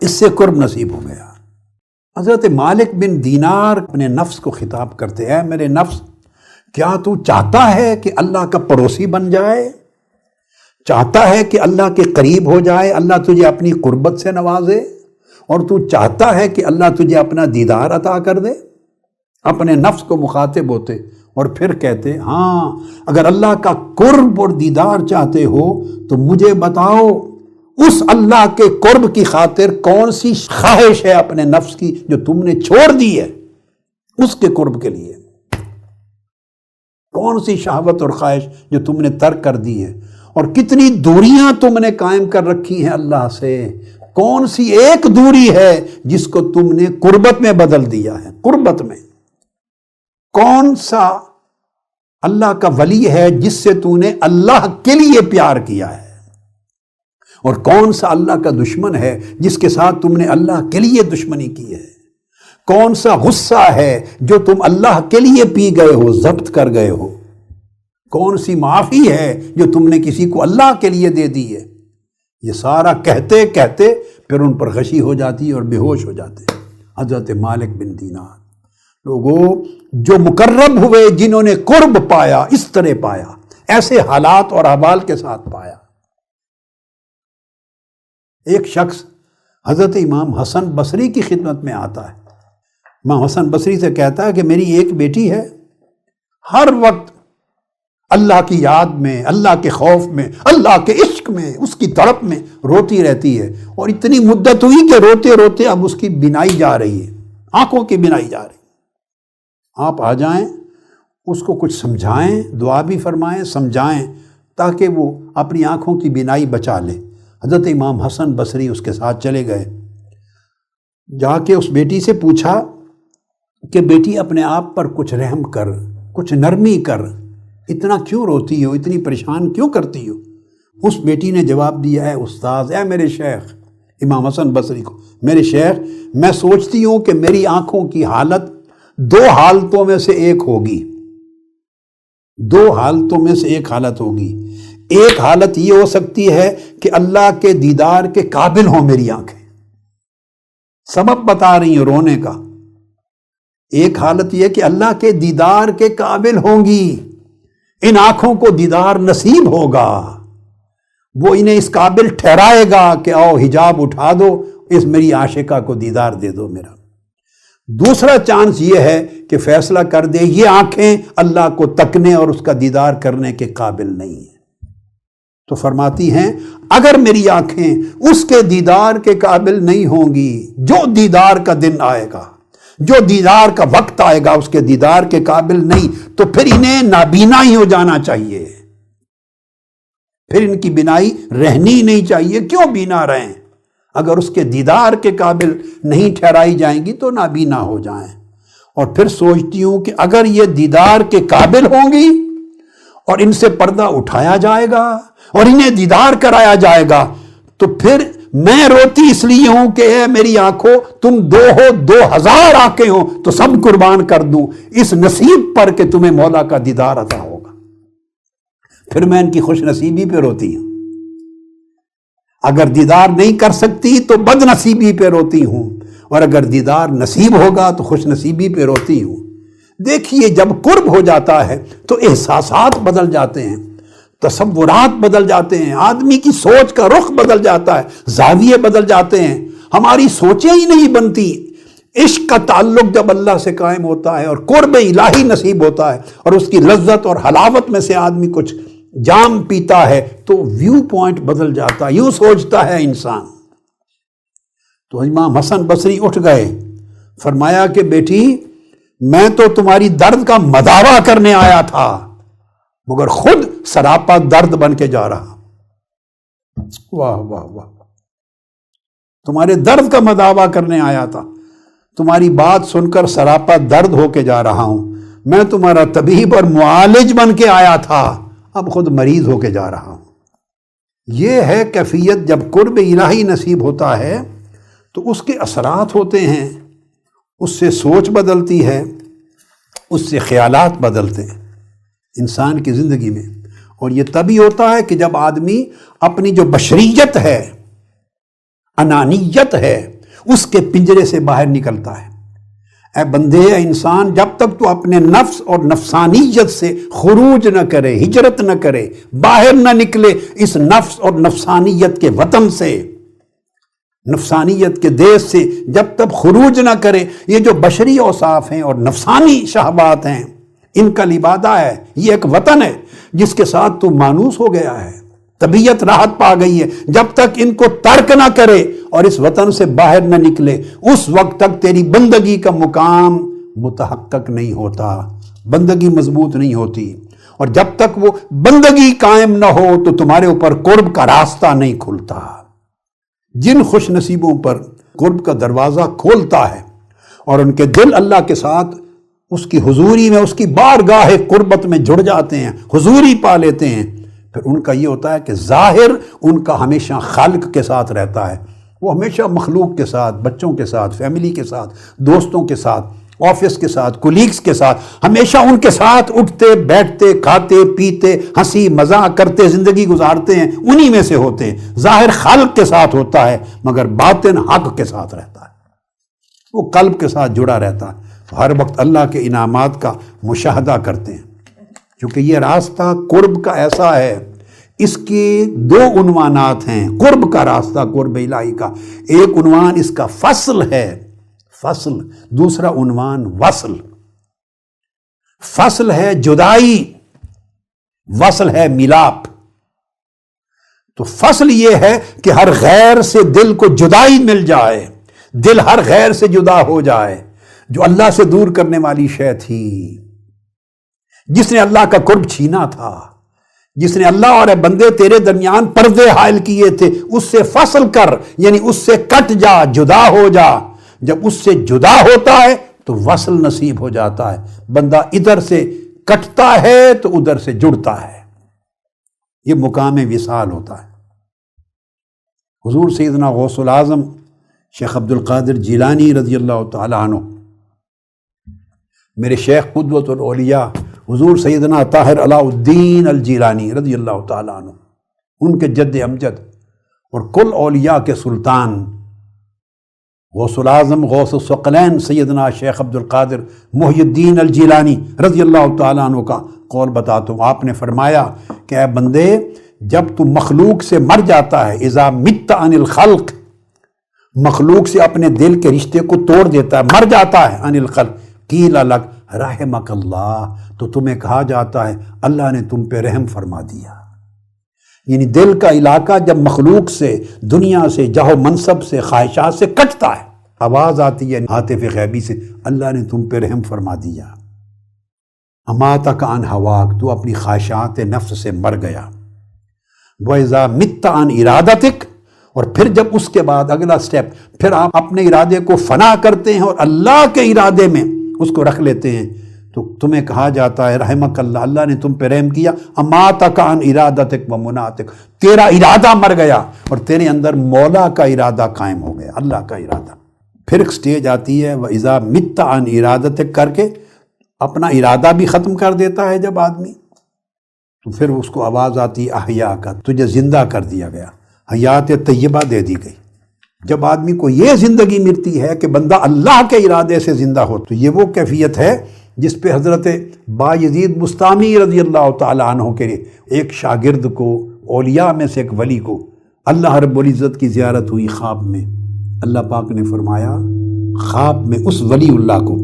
اس سے قرب نصیب ہو گیا. حضرت مالک بن دینار اپنے نفس کو خطاب کرتے ہیں، میرے نفس، کیا تو چاہتا ہے کہ اللہ کا پڑوسی بن جائے، چاہتا ہے کہ اللہ کے قریب ہو جائے، اللہ تجھے اپنی قربت سے نوازے؟ اور تو چاہتا ہے کہ اللہ تجھے اپنا دیدار عطا کر دے؟ اپنے نفس کو مخاطب ہوتے اور پھر کہتے ہاں اگر اللہ کا قرب اور دیدار چاہتے ہو تو مجھے بتاؤ اس اللہ کے قرب کی خاطر کون سی خواہش ہے اپنے نفس کی جو تم نے چھوڑ دی ہے اس کے قرب کے لیے؟ کون سی شہوت اور خواہش جو تم نے ترک کر دی ہے؟ اور کتنی دوریاں تم نے قائم کر رکھی ہیں اللہ سے، کون سی ایک دوری ہے جس کو تم نے قربت میں بدل دیا ہے؟ قربت میں کون سا اللہ کا ولی ہے جس سے تو نے اللہ کے لیے پیار کیا ہے؟ اور کون سا اللہ کا دشمن ہے جس کے ساتھ تم نے اللہ کے لیے دشمنی کی ہے؟ کون سا غصہ ہے جو تم اللہ کے لیے پی گئے ہو، ضبط کر گئے ہو؟ کون سی معافی ہے جو تم نے کسی کو اللہ کے لیے دے دی ہے؟ یہ سارا کہتے کہتے پھر ان پر غشی ہو جاتی اور بے ہوش ہو جاتے۔ حضرت مالک بن دینار، لوگوں جو مقرب ہوئے، جنہوں نے قرب پایا، اس طرح پایا، ایسے حالات اور احوال کے ساتھ پایا۔ ایک شخص حضرت امام حسن بصری کی خدمت میں آتا ہے، امام حسن بصری سے کہتا ہے کہ میری ایک بیٹی ہے، ہر وقت اللہ کی یاد میں، اللہ کے خوف میں، اللہ کے عشق میں، اس کی تڑپ میں روتی رہتی ہے، اور اتنی مدت ہوئی کہ روتے روتے اب اس کی بینائی جا رہی ہے، آنکھوں کی بینائی جا رہی ہے۔ آپ آ جائیں، اس کو کچھ سمجھائیں، دعا بھی فرمائیں، سمجھائیں، تاکہ وہ اپنی آنکھوں کی بینائی بچا لے۔ حضرت امام حسن بصری اس کے ساتھ چلے گئے، جا کے اس بیٹی سے پوچھا کہ بیٹی اپنے آپ پر کچھ رحم کر، کچھ نرمی کر، اتنا کیوں روتی ہو، اتنی پریشان کیوں کرتی ہو؟ اس بیٹی نے جواب دیا، اے استاذ، اے میرے شیخ، امام حسن بصری کو، میرے شیخ، میں سوچتی ہوں کہ میری آنکھوں کی حالت دو حالتوں میں سے ایک ہوگی، دو حالتوں میں سے ایک حالت ہوگی۔ ایک حالت یہ ہو سکتی ہے کہ اللہ کے دیدار کے قابل ہوں میری آنکھیں، سبب بتا رہی ہیں رونے کا۔ ایک حالت یہ کہ اللہ کے دیدار کے قابل ہوں گی، ان آنکھوں کو دیدار نصیب ہوگا، وہ انہیں اس قابل ٹھہرائے گا کہ آؤ حجاب اٹھا دو، اس میری عاشقہ کو دیدار دے دو میرا۔ دوسرا چانس یہ ہے کہ فیصلہ کر دے یہ آنکھیں اللہ کو تکنے اور اس کا دیدار کرنے کے قابل نہیں ہیں۔ تو فرماتی ہیں اگر میری آنکھیں اس کے دیدار کے قابل نہیں ہوں گی، جو دیدار کا دن آئے گا، جو دیدار کا وقت آئے گا اس کے دیدار کے قابل نہیں، تو پھر انہیں نابینا ہی ہو جانا چاہیے، پھر ان کی بینائی رہنی نہیں چاہیے۔ کیوں بینا رہیں؟ اگر اس کے دیدار کے قابل نہیں ٹھہرائی جائیں گی تو نابینا ہو جائیں۔ اور پھر سوچتی ہوں کہ اگر یہ دیدار کے قابل ہوں گی اور ان سے پردہ اٹھایا جائے گا اور انہیں دیدار کرایا جائے گا، تو پھر میں روتی اس لیے ہوں کہ اے میری آنکھوں، تم دو ہو، 2000 آنکھیں ہو تو سب قربان کر دوں اس نصیب پر کہ تمہیں مولا کا دیدار عطا ہوگا۔ پھر میں ان کی خوش نصیبی پہ روتی ہوں، اگر دیدار نہیں کر سکتی تو بد نصیبی پہ روتی ہوں، اور اگر دیدار نصیب ہوگا تو خوش نصیبی پہ روتی ہوں۔ دیکھیے جب قرب ہو جاتا ہے تو احساسات بدل جاتے ہیں، تصورات بدل جاتے ہیں، آدمی کی سوچ کا رخ بدل جاتا ہے، زاویے بدل جاتے ہیں، ہماری سوچیں ہی نہیں بنتی۔ عشق کا تعلق جب اللہ سے قائم ہوتا ہے اور قرب الہی نصیب ہوتا ہے اور اس کی لذت اور حلاوت میں سے آدمی کچھ جام پیتا ہے تو ویو پوائنٹ بدل جاتا ہے، یوں سوچتا ہے انسان۔ تو امام حسن بصری اٹھ گئے، فرمایا کہ بیٹی میں تو تمہاری درد کا مداوا کرنے آیا تھا مگر خود سراپا درد بن کے جا رہا۔ واہ واہ واہ، تمہارے درد کا مداوا کرنے آیا تھا، تمہاری بات سن کر سراپا درد ہو کے جا رہا ہوں۔ میں تمہارا طبیب اور معالج بن کے آیا تھا، اب خود مریض ہو کے جا رہا ہوں۔ یہ ہے کیفیت جب قرب الہی نصیب ہوتا ہے تو اس کے اثرات ہوتے ہیں، اس سے سوچ بدلتی ہے، اس سے خیالات بدلتے ہیں انسان کی زندگی میں۔ اور یہ تبھی ہوتا ہے کہ جب آدمی اپنی جو بشریت ہے، انانیت ہے، اس کے پنجرے سے باہر نکلتا ہے۔ اے بندے، اے انسان، جب تک تو اپنے نفس اور نفسانیت سے خروج نہ کرے، ہجرت نہ کرے، باہر نہ نکلے اس نفس اور نفسانیت کے وطن سے، نفسانیت کے دیس سے جب تک خروج نہ کرے، یہ جو بشری اوصاف ہیں اور نفسانی شہوات ہیں، ان کا لبادہ ہے، یہ ایک وطن ہے جس کے ساتھ تو مانوس ہو گیا ہے، طبیعت راحت پا گئی ہے۔ جب تک ان کو ترک نہ کرے اور اس وطن سے باہر نہ نکلے، اس وقت تک تیری بندگی کا مقام متحقق نہیں ہوتا، بندگی مضبوط نہیں ہوتی، اور جب تک وہ بندگی قائم نہ ہو تو تمہارے اوپر قرب کا راستہ نہیں کھلتا۔ جن خوش نصیبوں پر قرب کا دروازہ کھولتا ہے اور ان کے دل اللہ کے ساتھ اس کی حضوری میں، اس کی بارگاہ قربت میں جڑ جاتے ہیں، حضوری پا لیتے ہیں، پھر ان کا یہ ہوتا ہے کہ ظاہر ان کا ہمیشہ خالق کے ساتھ رہتا ہے، وہ ہمیشہ مخلوق کے ساتھ، بچوں کے ساتھ، فیملی کے ساتھ، دوستوں کے ساتھ، آفس کے ساتھ، کولیگز کے ساتھ، ہمیشہ ان کے ساتھ اٹھتے بیٹھتے کھاتے پیتے ہنسی مذاق کرتے زندگی گزارتے ہیں، انہی میں سے ہوتے ہیں۔ ظاہر خالق کے ساتھ ہوتا ہے مگر باطن حق کے ساتھ رہتا ہے، وہ قلب کے ساتھ جڑا رہتا ہے، ہر وقت اللہ کے انعامات کا مشاہدہ کرتے ہیں۔ کیونکہ یہ راستہ قرب کا ایسا ہے، اس کے دو عنوانات ہیں، قرب کا راستہ، قرب الہی کا ایک عنوان اس کا فصل ہے، فصل، دوسرا عنوان وصل۔ فصل ہے جدائی، وصل ہے ملاپ۔ تو فصل یہ ہے کہ ہر غیر سے دل کو جدائی مل جائے، دل ہر غیر سے جدا ہو جائے، جو اللہ سے دور کرنے والی شے تھی، جس نے اللہ کا قرب چھینا تھا، جس نے اللہ اور اے بندے تیرے درمیان پردے حائل کیے تھے، اس سے فصل کر، یعنی اس سے کٹ جا، جدا ہو جا۔ جب اس سے جدا ہوتا ہے تو وصل نصیب ہو جاتا ہے، بندہ ادھر سے کٹتا ہے تو ادھر سے جڑتا ہے، یہ مقام وصال ہوتا ہے۔ حضور سیدنا غوث العظم شیخ عبد القادر جیلانی رضی اللہ تعالیٰ عنہ، میرے شیخ قدوۃ الاولیاء حضور سیدنا طاہر علاء الدین الجیلانی رضی اللہ تعالیٰ عنہ، ان کے جد امجد اور کل اولیاء کے سلطان غوث العظم غوث الثقلین سیدنا شیخ عبد القادر محی الدین الجیلانی رضی اللہ تعالیٰ عنہ کا قول بتاتا ہوں۔ آپ نے فرمایا کہ اے بندے، جب تو مخلوق سے مر جاتا ہے، اذا مت عن الخلق، مخلوق سے اپنے دل کے رشتے کو توڑ دیتا ہے، مر جاتا ہے، عن الخلق، قیل لک رحمک اللہ، تو تمہیں کہا جاتا ہے اللہ نے تم پہ رحم فرما دیا۔ یعنی دل کا علاقہ جب مخلوق سے، دنیا سے، جاہ و منصب سے، خواہشات سے کٹتا ہے، آواز آتی ہے ہاتف غیبی سے، اللہ نے تم پہ رحم فرما دیا۔ اماتک عن ہواک، تو اپنی خواہشات نفس سے مر گیا۔ وَإِذَا مِتَّ عن ارادتک، اور پھر جب اس کے بعد اگلا سٹیپ، پھر آپ اپنے ارادے کو فنا کرتے ہیں اور اللہ کے ارادے میں اس کو رکھ لیتے ہیں، تو تمہیں کہا جاتا ہے رحمک اللہ، اللہ نے تم پہ رحم کیا۔ اماتک عن ارادتک و مناتک، تیرا ارادہ مر گیا اور تیرے اندر مولا کا ارادہ قائم ہو گیا، اللہ کا ارادہ۔ پھر ایک سٹیج آتی ہے وَإِذَا مِتَّ عن ارادتک کر کے اپنا ارادہ بھی ختم کر دیتا ہے جب آدمی، تو پھر اس کو آواز آتی احیا کا، تجھے زندہ کر دیا گیا، حیات طیبہ دے دی گئی۔ جب آدمی کو یہ زندگی ملتی ہے کہ بندہ اللہ کے ارادے سے زندہ ہو، تو یہ وہ کیفیت ہے جس پہ حضرت بایزید بستامی رضی اللہ تعالیٰ عنہ کے ایک شاگرد کو، اولیاء میں سے ایک ولی کو، اللہ رب العزت کی زیارت ہوئی خواب میں۔ اللہ پاک نے فرمایا خواب میں اس ولی اللہ کو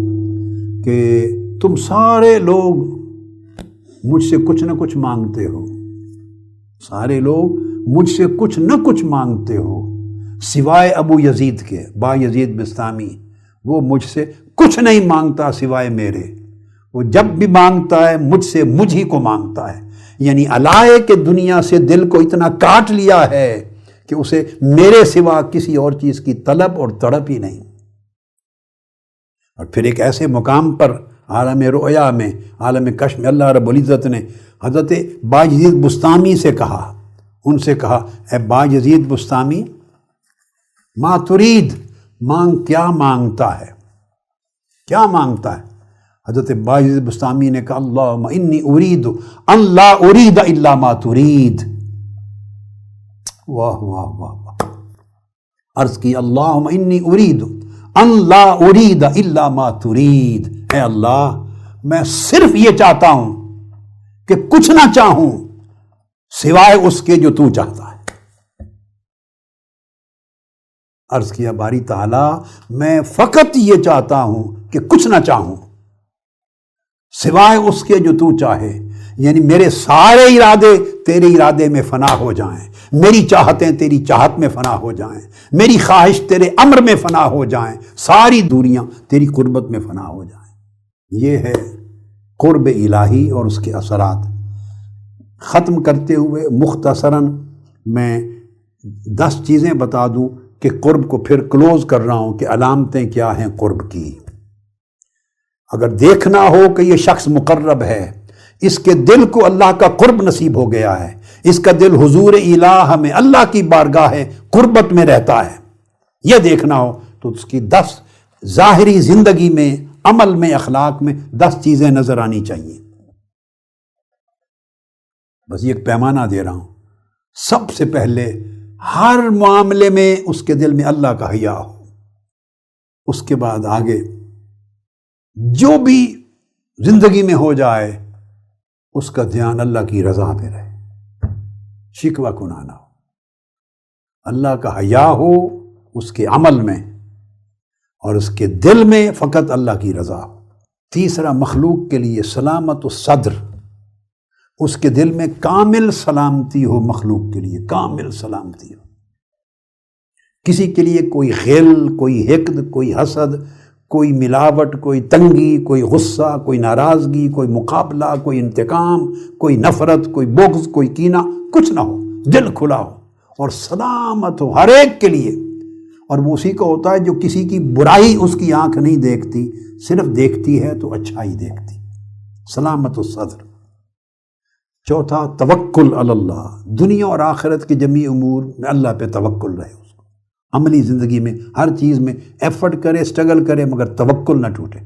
کہ تم سارے لوگ مجھ سے کچھ نہ کچھ مانگتے ہو، سارے لوگ مجھ سے کچھ نہ کچھ مانگتے ہو سوائے ابو یزید کے، با یزید بستامی، وہ مجھ سے کچھ نہیں مانگتا سوائے میرے، وہ جب بھی مانگتا ہے مجھ سے مجھ ہی کو مانگتا ہے۔ یعنی علائے کہ دنیا سے دل کو اتنا کاٹ لیا ہے کہ اسے میرے سوا کسی اور چیز کی طلب اور تڑپ ہی نہیں۔ اور پھر ایک ایسے مقام پر عالم رؤیا میں، عالم کشف میں، اللہ رب العزت نے حضرت بایزید بستامی سے کہا، ان سے کہا اے بایزید بستامی، ما ترید، مانگ، کیا مانگتا ہے، کیا مانگتا ہے؟ حضرت بایزید بستامی نے کہا اللہم انی ارید ان لا ارید الا ما ترید۔ واہ واہ واہ واہ، عرض کی اللہم انی ارید ان لا ارید الا ما ترید، اے اللہ میں صرف یہ چاہتا ہوں کہ کچھ نہ چاہوں سوائے اس کے جو تو چاہتا ہے۔ عرض کیا باری تعالیٰ میں فقط یہ چاہتا ہوں کہ کچھ نہ چاہوں سوائے اس کے جو تو چاہے، یعنی میرے سارے ارادے تیرے ارادے میں فنا ہو جائیں، میری چاہتیں تیری چاہت میں فنا ہو جائیں، میری خواہش تیرے امر میں فنا ہو جائیں، ساری دوریاں تیری قربت میں فنا ہو جائیں۔ یہ ہے قرب الہی اور اس کے اثرات۔ ختم کرتے ہوئے مختصراً میں 10 چیزیں بتا دوں کہ قرب کو پھر کلوز کر رہا ہوں کہ علامتیں کیا ہیں قرب کی۔ اگر دیکھنا ہو کہ یہ شخص مقرب ہے، اس کے دل کو اللہ کا قرب نصیب ہو گیا ہے، اس کا دل حضور الہ میں اللہ کی بارگاہ ہے، قربت میں رہتا ہے، یہ دیکھنا ہو تو اس کی 10 ظاہری زندگی میں، عمل میں، اخلاق میں 10 چیزیں نظر آنی چاہیے۔ بس یہ ایک پیمانہ دے رہا ہوں۔ سب سے پہلے ہر معاملے میں اس کے دل میں اللہ کا حیا ہو، اس کے بعد آگے جو بھی زندگی میں ہو جائے اس کا دھیان اللہ کی رضا پہ رہے، شکوہ کناہ نہ ہو، اللہ کا حیا ہو اس کے عمل میں اور اس کے دل میں فقط اللہ کی رضا ہو۔ تیسرا، مخلوق کے لیے سلامت الصدر، اس کے دل میں کامل سلامتی ہو، مخلوق کے لیے کامل سلامتی ہو، کسی کے لیے کوئی غل، کوئی حقد، کوئی حسد، کوئی ملاوٹ، کوئی تنگی، کوئی غصہ، کوئی ناراضگی، کوئی مقابلہ، کوئی انتقام، کوئی نفرت، کوئی بغض، کوئی کینہ، کچھ نہ ہو، دل کھلا ہو اور سلامت ہو ہر ایک کے لیے۔ اور وہ اسی کا ہوتا ہے جو کسی کی برائی اس کی آنکھ نہیں دیکھتی، صرف دیکھتی ہے تو اچھائی دیکھتی، سلامت الصدر۔ چوتھا، توکل علی اللہ، دنیا اور آخرت کے جمیع امور میں اللہ پہ توکل رہے، اس کو عملی زندگی میں ہر چیز میں ایفرٹ کرے، اسٹرگل کرے، مگر توکل نہ ٹوٹے،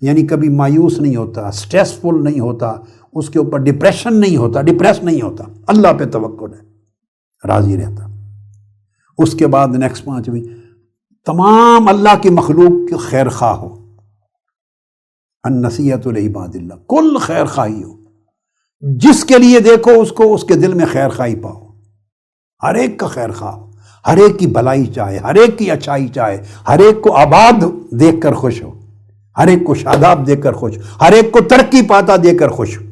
یعنی کبھی مایوس نہیں ہوتا، سٹریسفل نہیں ہوتا، اس کے اوپر ڈپریشن نہیں ہوتا، ڈپریس نہیں ہوتا، اللہ پہ توکل ہے، راضی رہتا۔ اس کے بعد نیکسٹ 5ویں، تمام اللہ کی مخلوق کے خیر خواہ ہو، النصیحۃ لعباد اللہ، کل خیر خواہی ہو، جس کے لیے دیکھو اس کو اس کے دل میں خیر خواہی پاؤ، ہر ایک کا خیر خواہ ہو، ہر ایک کی بھلائی چاہے، ہر ایک کی اچھائی چاہے، ہر ایک کو آباد دیکھ کر خوش ہو، ہر ایک کو شاداب دیکھ کر خوش، ہر ایک کو ترقی پاتا دیکھ کر خوش ہو،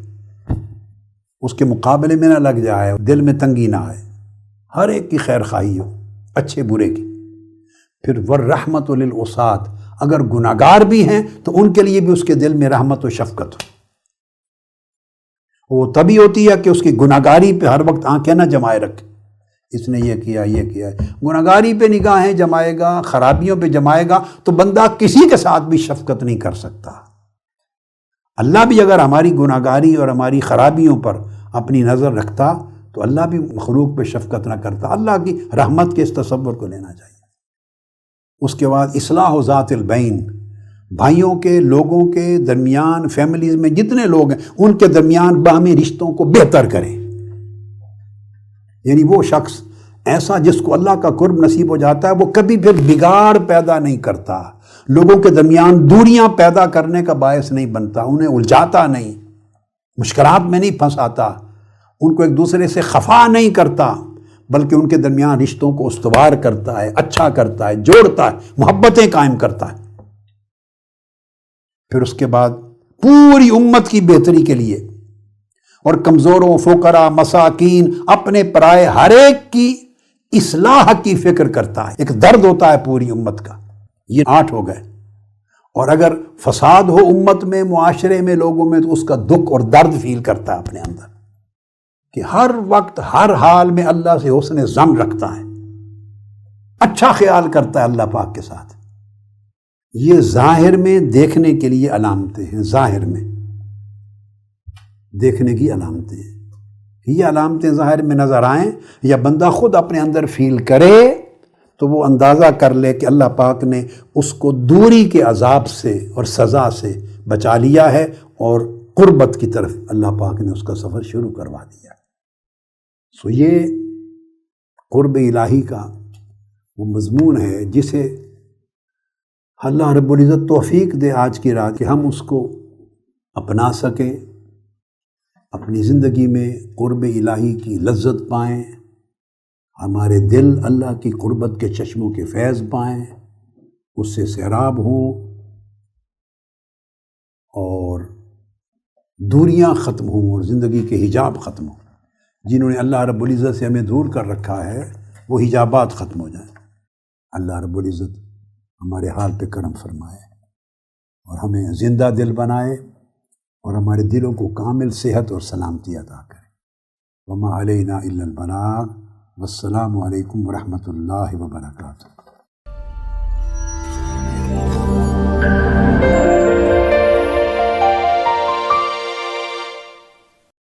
اس کے مقابلے میں نہ لگ جائے، دل میں تنگی نہ آئے، ہر ایک کی خیر خواہی ہو، اچھے برے کی۔ پھر والرحمت للعصاة، اگر گناہگار بھی ہیں تو ان کے لیے بھی اس کے دل میں رحمت و شفقت ہو۔ وہ تبھی ہوتی ہے کہ اس کی گناہگاری پہ ہر وقت آنکھیں نہ جمائے رکھے، اس نے یہ کیا یہ کیا ہے، گناہگاری پہ نگاہیں جمائے گا، خرابیوں پہ جمائے گا تو بندہ کسی کے ساتھ بھی شفقت نہیں کر سکتا۔ اللہ بھی اگر ہماری گناہگاری اور ہماری خرابیوں پر اپنی نظر رکھتا تو اللہ بھی مخلوق پہ شفقت نہ کرتا۔ اللہ کی رحمت کے اس تصور کو لینا چاہیے۔ اس کے بعد اصلاح ذات البین، بھائیوں کے، لوگوں کے درمیان، فیملیز میں جتنے لوگ ہیں ان کے درمیان باہمی رشتوں کو بہتر کریں، یعنی وہ شخص ایسا جس کو اللہ کا قرب نصیب ہو جاتا ہے وہ کبھی پھر بگاڑ پیدا نہیں کرتا، لوگوں کے درمیان دوریاں پیدا کرنے کا باعث نہیں بنتا، انہیں الجھاتا نہیں، مشکلات میں نہیں پھنساتا، ان کو ایک دوسرے سے خفا نہیں کرتا، بلکہ ان کے درمیان رشتوں کو استوار کرتا ہے، اچھا کرتا ہے، جوڑتا ہے، محبتیں قائم کرتا ہے۔ پھر اس کے بعد پوری امت کی بہتری کے لیے اور کمزوروں، فقراء، مساکین، اپنے پرائے، ہر ایک کی اصلاح کی فکر کرتا ہے، ایک درد ہوتا ہے پوری امت کا۔ یہ 8 ہو گئے۔ اور اگر فساد ہو امت میں، معاشرے میں، لوگوں میں، تو اس کا دکھ اور درد فیل کرتا ہے اپنے اندر، کہ ہر وقت ہر حال میں اللہ سے حسن ظن رکھتا ہے، اچھا خیال کرتا ہے اللہ پاک کے ساتھ۔ یہ ظاہر میں دیکھنے کے لیے علامتیں ہیں، ظاہر میں دیکھنے کی علامتیں ہیں۔ یہ علامتیں ظاہر میں نظر آئیں یا بندہ خود اپنے اندر فیل کرے تو وہ اندازہ کر لے کہ اللہ پاک نے اس کو دوری کے عذاب سے اور سزا سے بچا لیا ہے اور قربت کی طرف اللہ پاک نے اس کا سفر شروع کروا دیا۔ سو یہ قرب الہی کا وہ مضمون ہے جسے اللہ رب العزت توفیق دے آج کی رات کہ ہم اس کو اپنا سکیں، اپنی زندگی میں قرب الہی کی لذت پائیں ہمارے دل اللہ کی قربت کے چشموں کے فیض پائیں، اس سے سیراب ہوں، اور دوریاں ختم ہوں اور زندگی کے حجاب ختم ہوں۔ جنہوں نے اللہ رب العزت سے ہمیں دور کر رکھا ہے وہ حجابات ختم ہو جائیں۔ اللہ رب العزت ہمارے حال پہ کرم فرمائے اور ہمیں زندہ دل بنائے اور ہمارے دلوں کو کامل صحت اور سلامتی عطا کرے۔ وما علینا الا البلاغ، والسلام علیکم ورحمۃ اللہ وبرکاتہ۔